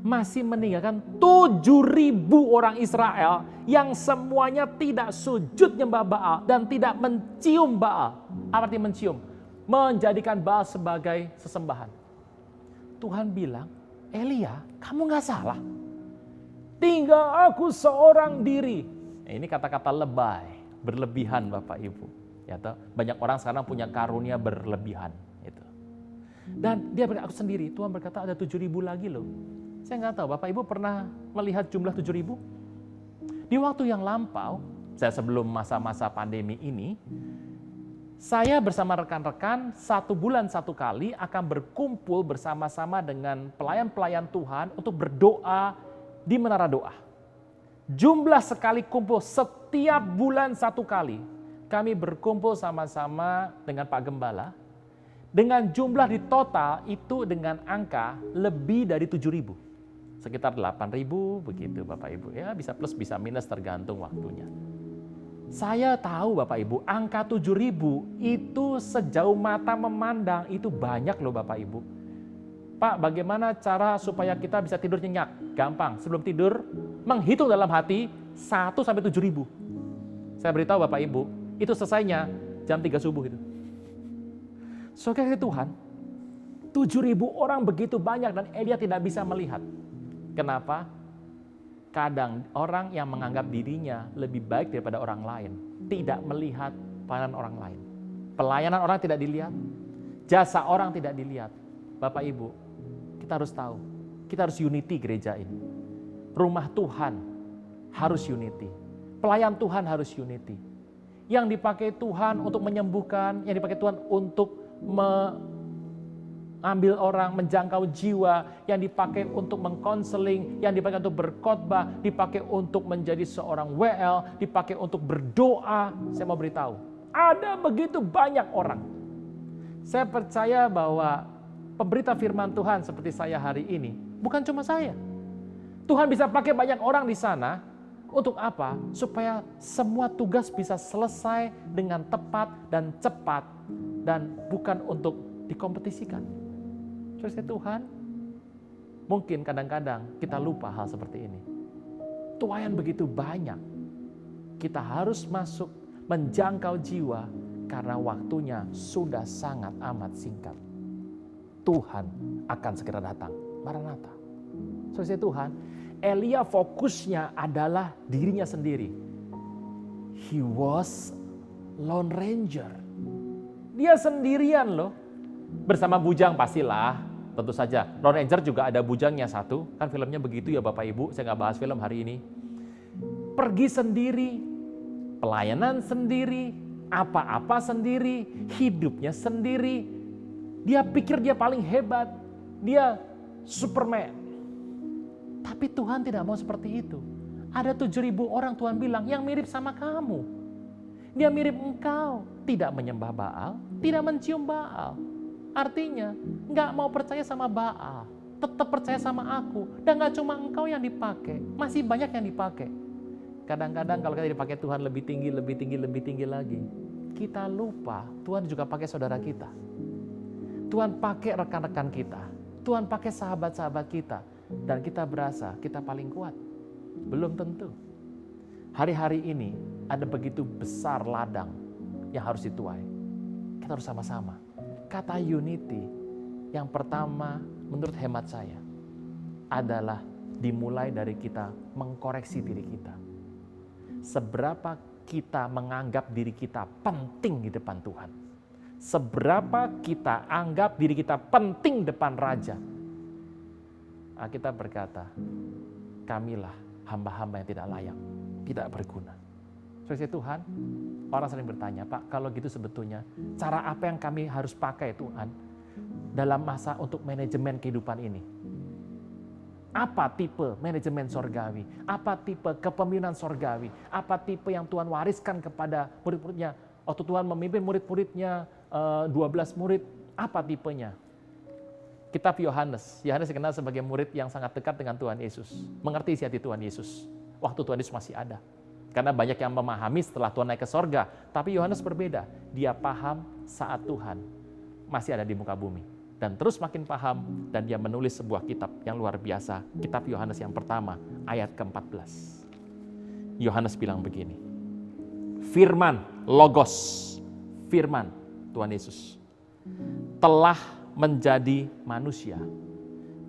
Speaker 5: masih meninggalkan 7.000 orang Israel yang semuanya tidak sujud nyembah Baal dan tidak mencium Baal. Apa arti mencium? Menjadikan Baal sebagai sesembahan. Tuhan bilang, Elia, kamu gak salah. Tinggal aku seorang diri. Ini kata-kata lebay, berlebihan Bapak Ibu. Ya, banyak orang sekarang punya karunia berlebihan. Gitu. Dan dia berkata, aku sendiri. Tuhan berkata ada 7.000 lagi loh. Saya nggak tahu, Bapak Ibu pernah melihat jumlah 7.000? Di waktu yang lampau, saya sebelum masa-masa pandemi ini, saya bersama rekan-rekan 1 bulan 1 kali akan berkumpul bersama-sama dengan pelayan-pelayan Tuhan untuk berdoa di Menara Doa. Jumlah sekali kumpul setiap bulan 1 kali, kami berkumpul sama-sama dengan Pak Gembala, dengan jumlah di total itu dengan angka lebih dari 7.000. Sekitar 8.000 begitu Bapak Ibu. Ya bisa plus bisa minus tergantung waktunya. Saya tahu Bapak Ibu, angka 7.000 itu sejauh mata memandang itu banyak loh Bapak Ibu. Pak, bagaimana cara supaya kita bisa tidur nyenyak? Gampang, sebelum tidur menghitung dalam hati 1 sampai 7.000. Saya beritahu Bapak Ibu, itu selesainya jam 3 subuh itu. Saudara Tuhan, 7.000 orang begitu banyak dan Elia tidak bisa melihat. Kenapa? Kadang orang yang menganggap dirinya lebih baik daripada orang lain tidak melihat pelayanan orang lain. Pelayanan orang tidak dilihat, jasa orang tidak dilihat. Bapak Ibu, kita harus tahu, kita harus unity gereja ini. Rumah Tuhan harus unity. Pelayan Tuhan harus unity. Yang dipakai Tuhan untuk menyembuhkan, yang dipakai Tuhan untuk ambil orang, menjangkau jiwa, yang dipakai untuk mengkonseling, yang dipakai untuk berkhotbah, dipakai untuk menjadi seorang WL, dipakai untuk berdoa. Saya mau beritahu, ada begitu banyak orang. Saya percaya bahwa pemberita firman Tuhan seperti saya hari ini, bukan cuma saya. Tuhan bisa pakai banyak orang di sana, untuk apa? Supaya semua tugas bisa selesai dengan tepat dan cepat, dan bukan untuk dikompetisikan. Saudara Tuhan, mungkin kadang-kadang kita lupa hal seperti ini. Tuayan begitu banyak, kita harus masuk menjangkau jiwa karena waktunya sudah sangat amat singkat. Tuhan akan segera datang. Maranatha. Saudara Tuhan, Elia fokusnya adalah dirinya sendiri. He was lone ranger. Dia sendirian loh. Bersama bujang pastilah, tentu saja. Lone Ranger juga ada bujangnya satu, kan filmnya begitu ya Bapak Ibu, saya nggak bahas film hari ini. Pergi sendiri, pelayanan sendiri, apa-apa sendiri, hidupnya sendiri. Dia pikir dia paling hebat, dia Superman. Tapi Tuhan tidak mau seperti itu. Ada 7.000 orang Tuhan bilang yang mirip sama kamu. Dia mirip engkau, tidak menyembah Baal, tidak mencium Baal. Artinya, nggak mau percaya sama Baal, tetap percaya sama aku. Dan nggak cuma engkau yang dipakai, masih banyak yang dipakai. Kadang-kadang kalau kita dipakai Tuhan lebih tinggi lagi, kita lupa Tuhan juga pakai saudara kita. Tuhan pakai rekan-rekan kita. Tuhan pakai sahabat-sahabat kita. Dan kita berasa kita paling kuat. Belum tentu. Hari-hari ini ada begitu besar ladang yang harus dituai. Kita harus sama-sama. Kata unity yang pertama menurut hemat saya adalah dimulai dari kita mengkoreksi diri kita. Seberapa kita menganggap diri kita penting di depan Tuhan. Seberapa kita anggap diri kita penting depan Raja. Alkitab berkata, kamilah hamba-hamba yang tidak layak, tidak berguna. Saudara Tuhan, orang sering bertanya, Pak, kalau gitu sebetulnya cara apa yang kami harus pakai Tuhan dalam masa untuk manajemen kehidupan ini? Apa tipe manajemen sorgawi? Apa tipe kepemimpinan sorgawi? Apa tipe yang Tuhan wariskan kepada murid-muridnya? Waktu Tuhan memimpin murid-muridnya, 12 murid, apa tipenya? Kitab Yohanes dikenal sebagai murid yang sangat dekat dengan Tuhan Yesus. Mengerti isi hati Tuhan Yesus. Waktu Tuhan Yesus masih ada. Karena banyak yang memahami setelah Tuhan naik ke sorga. Tapi Yohanes berbeda. Dia paham saat Tuhan masih ada di muka bumi. Dan terus makin paham dan dia menulis sebuah kitab yang luar biasa. Kitab Yohanes yang pertama ayat ke-14. Yohanes bilang begini. Firman, logos, firman Tuhan Yesus telah menjadi manusia.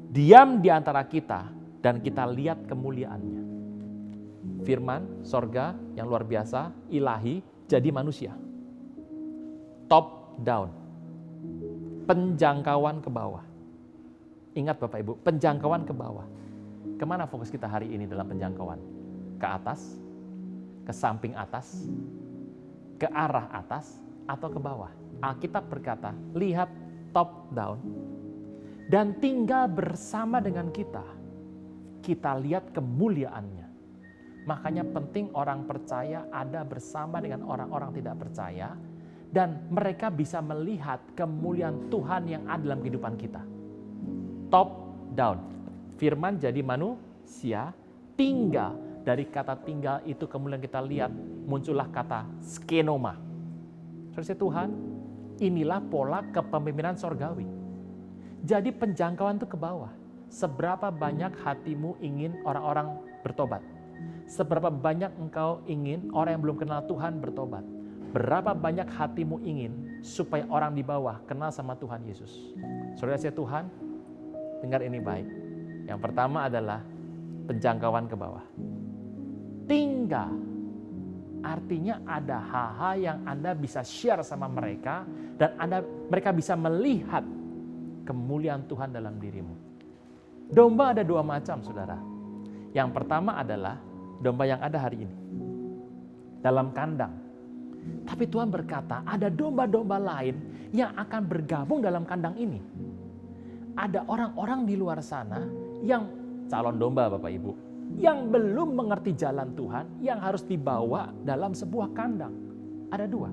Speaker 5: Diam di antara kita dan kita lihat kemuliaannya. Firman, sorga yang luar biasa, ilahi, jadi manusia. Top down. Penjangkauan ke bawah. Ingat Bapak Ibu, penjangkauan ke bawah. Kemana fokus kita hari ini dalam penjangkauan? Ke atas? Ke samping atas? Ke arah atas? Atau ke bawah? Alkitab berkata, lihat top down. Dan tinggal bersama dengan kita. Kita lihat kemuliaannya. Makanya penting orang percaya ada bersama dengan orang-orang tidak percaya. Dan mereka bisa melihat kemuliaan Tuhan yang ada dalam kehidupan kita. Top down. Firman jadi manusia, tinggal. Dari kata tinggal itu kemudian kita lihat muncullah kata skenoma. Saudara Tuhan, inilah pola kepemimpinan sorgawi. Jadi penjangkauan itu ke bawah. Seberapa banyak hatimu ingin orang-orang bertobat? Seberapa banyak engkau ingin orang yang belum kenal Tuhan bertobat? Berapa banyak hatimu ingin supaya orang di bawah kenal sama Tuhan Yesus? Saudara Tuhan, dengar ini baik. Yang pertama adalah penjangkauan ke bawah. Tinggal. Artinya ada hal-hal yang Anda bisa share sama mereka dan mereka bisa melihat kemuliaan Tuhan dalam dirimu. Domba ada dua macam, saudara. Yang pertama adalah domba yang ada hari ini. Dalam kandang. Tapi Tuhan berkata ada domba-domba lain yang akan bergabung dalam kandang ini. Ada orang-orang di luar sana yang calon domba Bapak Ibu. Yang belum mengerti jalan Tuhan yang harus dibawa dalam sebuah kandang. Ada dua.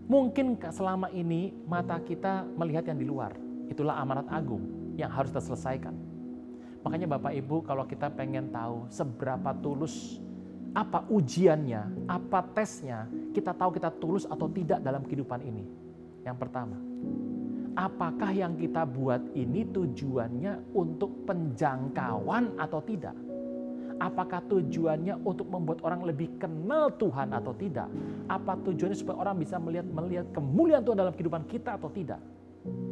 Speaker 5: Mungkin selama ini mata kita melihat yang di luar. Itulah amanat agung yang harus kita selesaikan. Makanya Bapak Ibu kalau kita pengen tahu seberapa tulus, apa ujiannya, apa tesnya, kita tahu kita tulus atau tidak dalam kehidupan ini. Yang pertama, apakah yang kita buat ini tujuannya untuk penjangkauan atau tidak? Apakah tujuannya untuk membuat orang lebih kenal Tuhan atau tidak? Apa tujuannya supaya orang bisa melihat kemuliaan Tuhan dalam kehidupan kita atau tidak?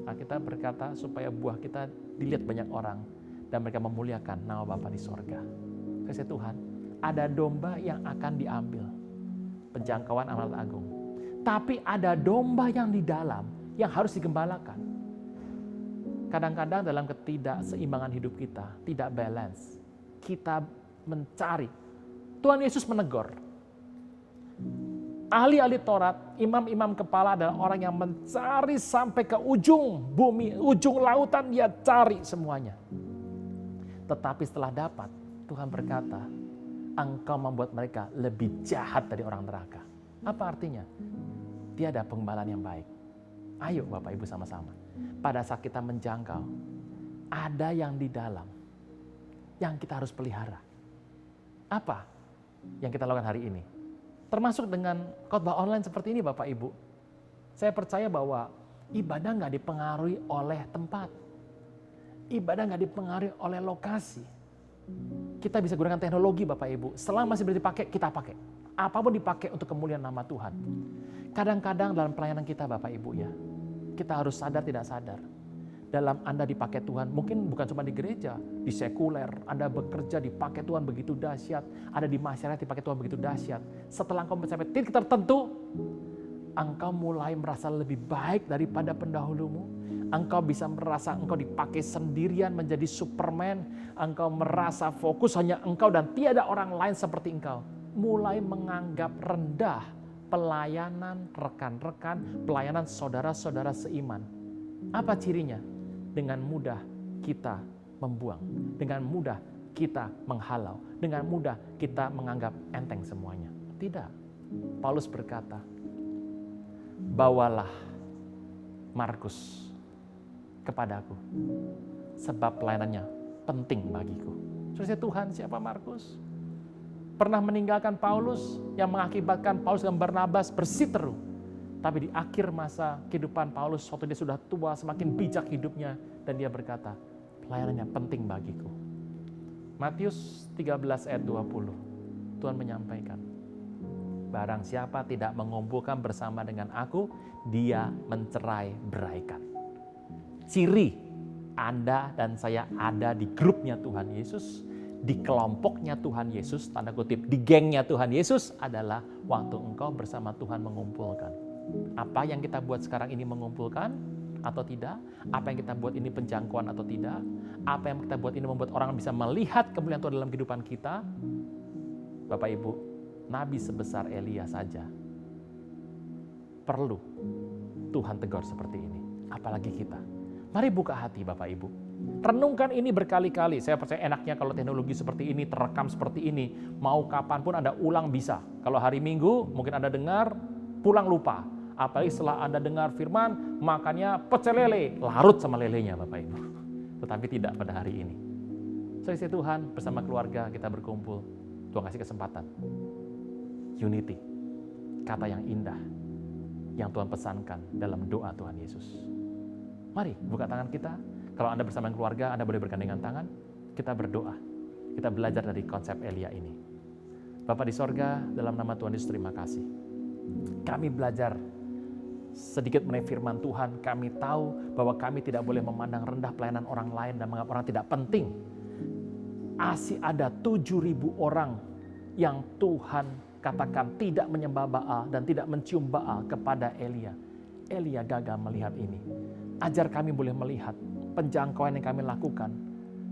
Speaker 5: Nah, kita berkata supaya buah kita dilihat banyak orang dan mereka memuliakan nama Bapa di sorga. Kasih Tuhan, ada domba yang akan diambil. Penjangkauan amanat agung. Tapi ada domba yang di dalam yang harus digembalakan. Kadang-kadang dalam ketidakseimbangan hidup kita, tidak balance. Kita mencari. Tuhan Yesus menegur. Ahli-ahli Taurat, imam-imam kepala adalah orang yang mencari sampai ke ujung bumi, ujung lautan dia cari semuanya. Tetapi setelah dapat, Tuhan berkata, engkau membuat mereka lebih jahat dari orang neraka. Apa artinya? Tiada penggembalaan yang baik. Ayo Bapak Ibu sama-sama. Pada saat kita menjangkau, ada yang di dalam yang kita harus pelihara. Apa? yang kita lakukan hari ini. Termasuk dengan khotbah online seperti ini Bapak Ibu. Saya percaya bahwa ibadah nggak dipengaruhi oleh tempat. Ibadah nggak dipengaruhi oleh lokasi. Kita bisa gunakan teknologi Bapak Ibu. Selama masih bisa dipakai, kita pakai. Apapun dipakai untuk kemuliaan nama Tuhan. Kadang-kadang dalam pelayanan kita Bapak Ibu ya, kita harus sadar tidak sadar. Dalam Anda dipakai Tuhan, mungkin bukan cuma di gereja, di sekuler, Anda bekerja dipakai Tuhan begitu dahsyat, ada di masyarakat dipakai Tuhan begitu dahsyat. Setelah engkau mencapai titik tertentu, engkau mulai merasa lebih baik daripada pendahulumu. Engkau bisa merasa engkau dipakai sendirian menjadi Superman. Engkau merasa fokus hanya engkau dan tiada orang lain seperti engkau. Mulai menganggap rendah pelayanan rekan-rekan, pelayanan saudara-saudara seiman. Apa cirinya? Dengan mudah kita membuang, dengan mudah kita menghalau, dengan mudah kita menganggap enteng semuanya. Tidak. Paulus berkata, bawalah Markus kepadaku, sebab pelayanannya penting bagiku. Saudara Tuhan, siapa Markus? Pernah meninggalkan Paulus yang mengakibatkan Paulus dan Barnabas bersiteru. Tapi di akhir masa kehidupan Paulus, waktu dia sudah tua, semakin bijak hidupnya, dan dia berkata, pelayanannya penting bagiku. Matius 13 ayat 20, Tuhan menyampaikan, barang siapa tidak mengumpulkan bersama dengan aku, dia mencerai-beraikan. Ciri Anda dan saya ada di grupnya Tuhan Yesus, di kelompoknya Tuhan Yesus, tanda kutip, di gengnya Tuhan Yesus adalah waktu engkau bersama Tuhan mengumpulkan. Apa yang kita buat sekarang ini mengumpulkan atau tidak? Apa yang kita buat ini penjangkauan atau tidak? Apa yang kita buat ini membuat orang bisa melihat kemuliaan Tuhan dalam kehidupan kita? Bapak Ibu, Nabi sebesar Elia saja perlu Tuhan tegur seperti ini. Apalagi kita. Mari buka hati Bapak Ibu. Renungkan ini berkali-kali. Saya percaya enaknya kalau teknologi seperti ini, terekam seperti ini. Mau kapanpun Anda ulang bisa. Kalau hari Minggu mungkin Anda dengar, pulang lupa. Apalagi setelah Anda dengar firman, makannya pecel lele, larut sama lelenya Bapak Ibu. Tetapi tidak pada hari ini. Saudara Tuhan, bersama keluarga kita berkumpul. Tuhan kasih kesempatan. Unity, kata yang indah, yang Tuhan pesankan dalam doa Tuhan Yesus. Mari buka tangan kita. Kalau Anda bersama keluarga, Anda boleh bergandengan tangan. Kita berdoa. Kita belajar dari konsep Elia ini. Bapa di sorga, dalam nama Tuhan Yesus terima kasih. Kami belajar sedikit mengenai firman Tuhan. Kami tahu bahwa kami tidak boleh memandang rendah pelayanan orang lain dan menganggap orang tidak penting. Masih ada 7.000 orang yang Tuhan katakan tidak menyembah Baal dan tidak mencium Baal kepada Elia. Elia gagal melihat ini. Ajar kami boleh melihat penjangkauan yang kami lakukan.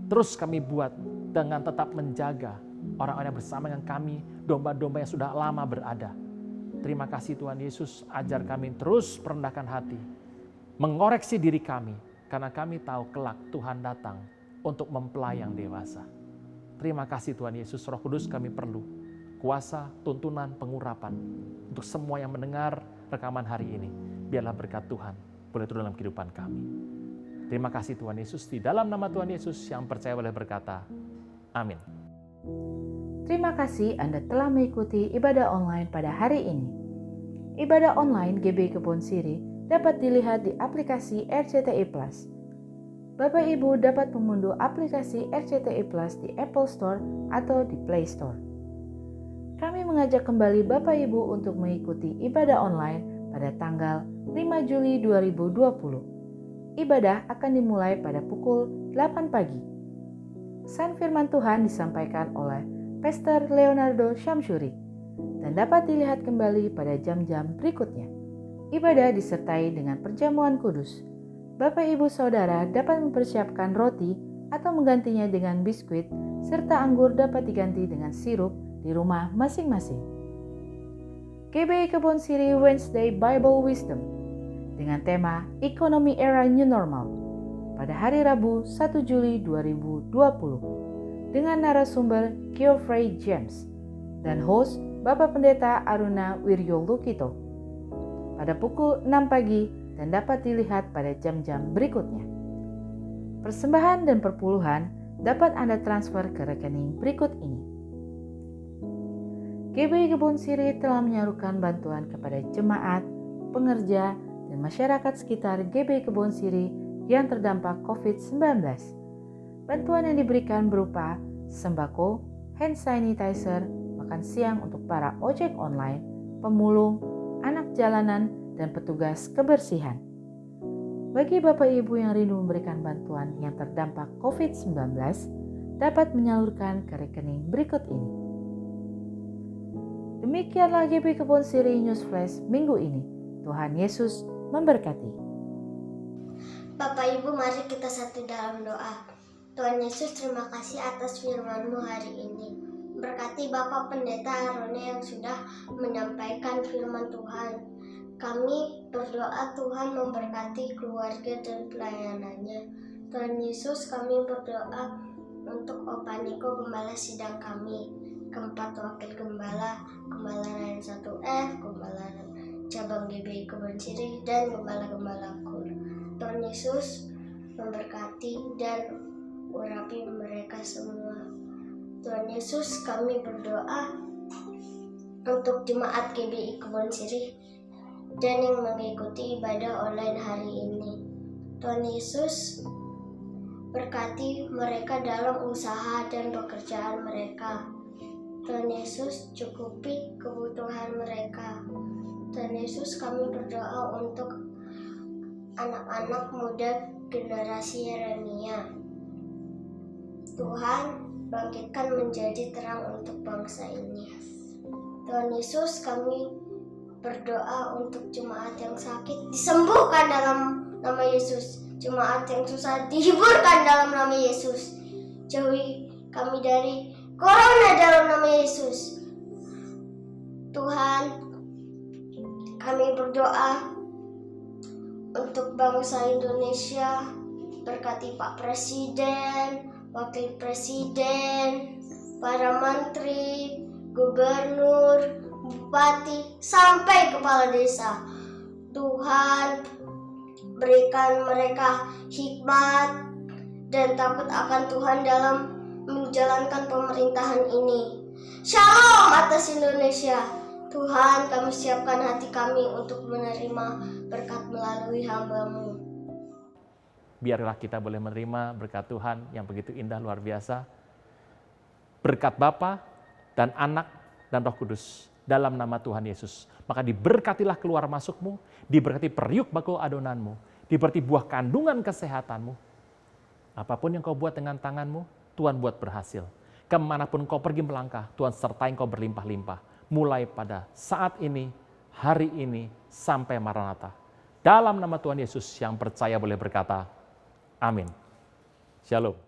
Speaker 5: Terus kami buat dengan tetap menjaga orang-orang yang bersama dengan kami, domba-domba yang sudah lama berada. Terima kasih Tuhan Yesus, ajar kami terus merendahkan hati, mengoreksi diri kami, karena kami tahu kelak Tuhan datang untuk mempelai yang dewasa. Terima kasih Tuhan Yesus, Roh Kudus kami perlu kuasa, tuntunan, pengurapan untuk semua yang mendengar rekaman hari ini. Biarlah berkat Tuhan boleh turun dalam kehidupan kami. Terima kasih Tuhan Yesus, di dalam nama Tuhan Yesus yang percaya boleh berkata, amin.
Speaker 6: Terima kasih Anda telah mengikuti ibadah online pada hari ini. Ibadah online GB Kebon Siri dapat dilihat di aplikasi RCTI Plus. Bapak Ibu dapat mengunduh aplikasi RCTI Plus di Apple Store atau di Play Store. Kami mengajak kembali Bapak Ibu untuk mengikuti ibadah online pada tanggal 5 Juli 2020. Ibadah akan dimulai pada pukul 8 pagi. Pesan firman Tuhan disampaikan oleh Pastor Leonardo Syamsuri dan dapat dilihat kembali pada jam-jam berikutnya. Ibadah disertai dengan perjamuan kudus. Bapak Ibu Saudara dapat mempersiapkan roti atau menggantinya dengan biskuit, serta anggur dapat diganti dengan sirup di rumah masing-masing. GBI Kebon Siri Wednesday Bible Wisdom dengan tema Ekonomi Era New Normal pada hari Rabu 1 Juli 2020 dengan narasumber Geoffrey James dan host Bapak Pendeta Aruna Wiryolukito pada pukul 6 pagi dan dapat dilihat pada jam-jam berikutnya. Persembahan dan perpuluhan dapat Anda transfer ke rekening berikut ini. GBI Kebon Sirih telah menyalurkan bantuan kepada jemaat, pengerja, dan masyarakat sekitar GBI Kebon Sirih yang terdampak COVID-19. Bantuan yang diberikan berupa sembako, hand sanitizer, makan siang untuk para ojek online, pemulung, anak jalanan, dan petugas kebersihan. Bagi Bapak Ibu yang rindu memberikan bantuan yang terdampak COVID-19, dapat menyalurkan ke rekening berikut ini. Demikianlah GBI Kebon Sirih News Flash minggu ini. Tuhan Yesus memberkati.
Speaker 7: Bapak Ibu, mari kita satu dalam doa. Tuhan Yesus, terima kasih atas firman-Mu hari ini. Berkati Bapak Pendeta Arone yang sudah menyampaikan firman Tuhan. Kami berdoa Tuhan memberkati keluarga dan pelayanannya. Tuhan Yesus, kami berdoa untuk Opa Niko, Gembala Sidang kami, keempat wakil Gembala, Gembala Lain 1F, Gembala Cabang GBI Kebon Sirih, dan Gembala-Gembala KUR. Tuhan Yesus memberkati dan urapi mereka semua. Tuhan Yesus, kami berdoa untuk jemaat GBI Kebon Sirih dan yang mengikuti ibadah online hari ini. Tuhan Yesus, berkati mereka dalam usaha dan pekerjaan mereka. Tuhan Yesus, cukupi kebutuhan mereka. Tuhan Yesus, kami berdoa untuk anak-anak muda generasi Yeremia. Tuhan, bangkitkan menjadi terang untuk bangsa ini. Tuhan Yesus, kami berdoa untuk jemaat yang sakit disembuhkan dalam nama Yesus. Jemaat yang susah dihiburkan dalam nama Yesus. Jauhi kami dari corona dalam nama Yesus. Tuhan, kami berdoa untuk bangsa Indonesia. Berkati Pak Presiden, Wakil Presiden, para menteri, gubernur, bupati, sampai kepala desa. Tuhan, berikan mereka hikmat dan takut akan Tuhan dalam menjalankan pemerintahan ini. Shalom atas Indonesia. Tuhan, kami siapkan hati kami untuk menerima berkat melalui hamba-Mu.
Speaker 5: Biarlah kita boleh menerima berkat Tuhan yang begitu indah, luar biasa. Berkat Bapa dan Anak dan Roh Kudus dalam nama Tuhan Yesus. Maka diberkatilah keluar masukmu, diberkati periuk bakul adonanmu, diberkati buah kandungan kesehatanmu. Apapun yang kau buat dengan tanganmu, Tuhan buat berhasil. Kemanapun kau pergi melangkah, Tuhan sertai kau berlimpah-limpah. Mulai pada saat ini, hari ini, sampai Maranatha. Dalam nama Tuhan Yesus yang percaya boleh berkata, amin. Shalom.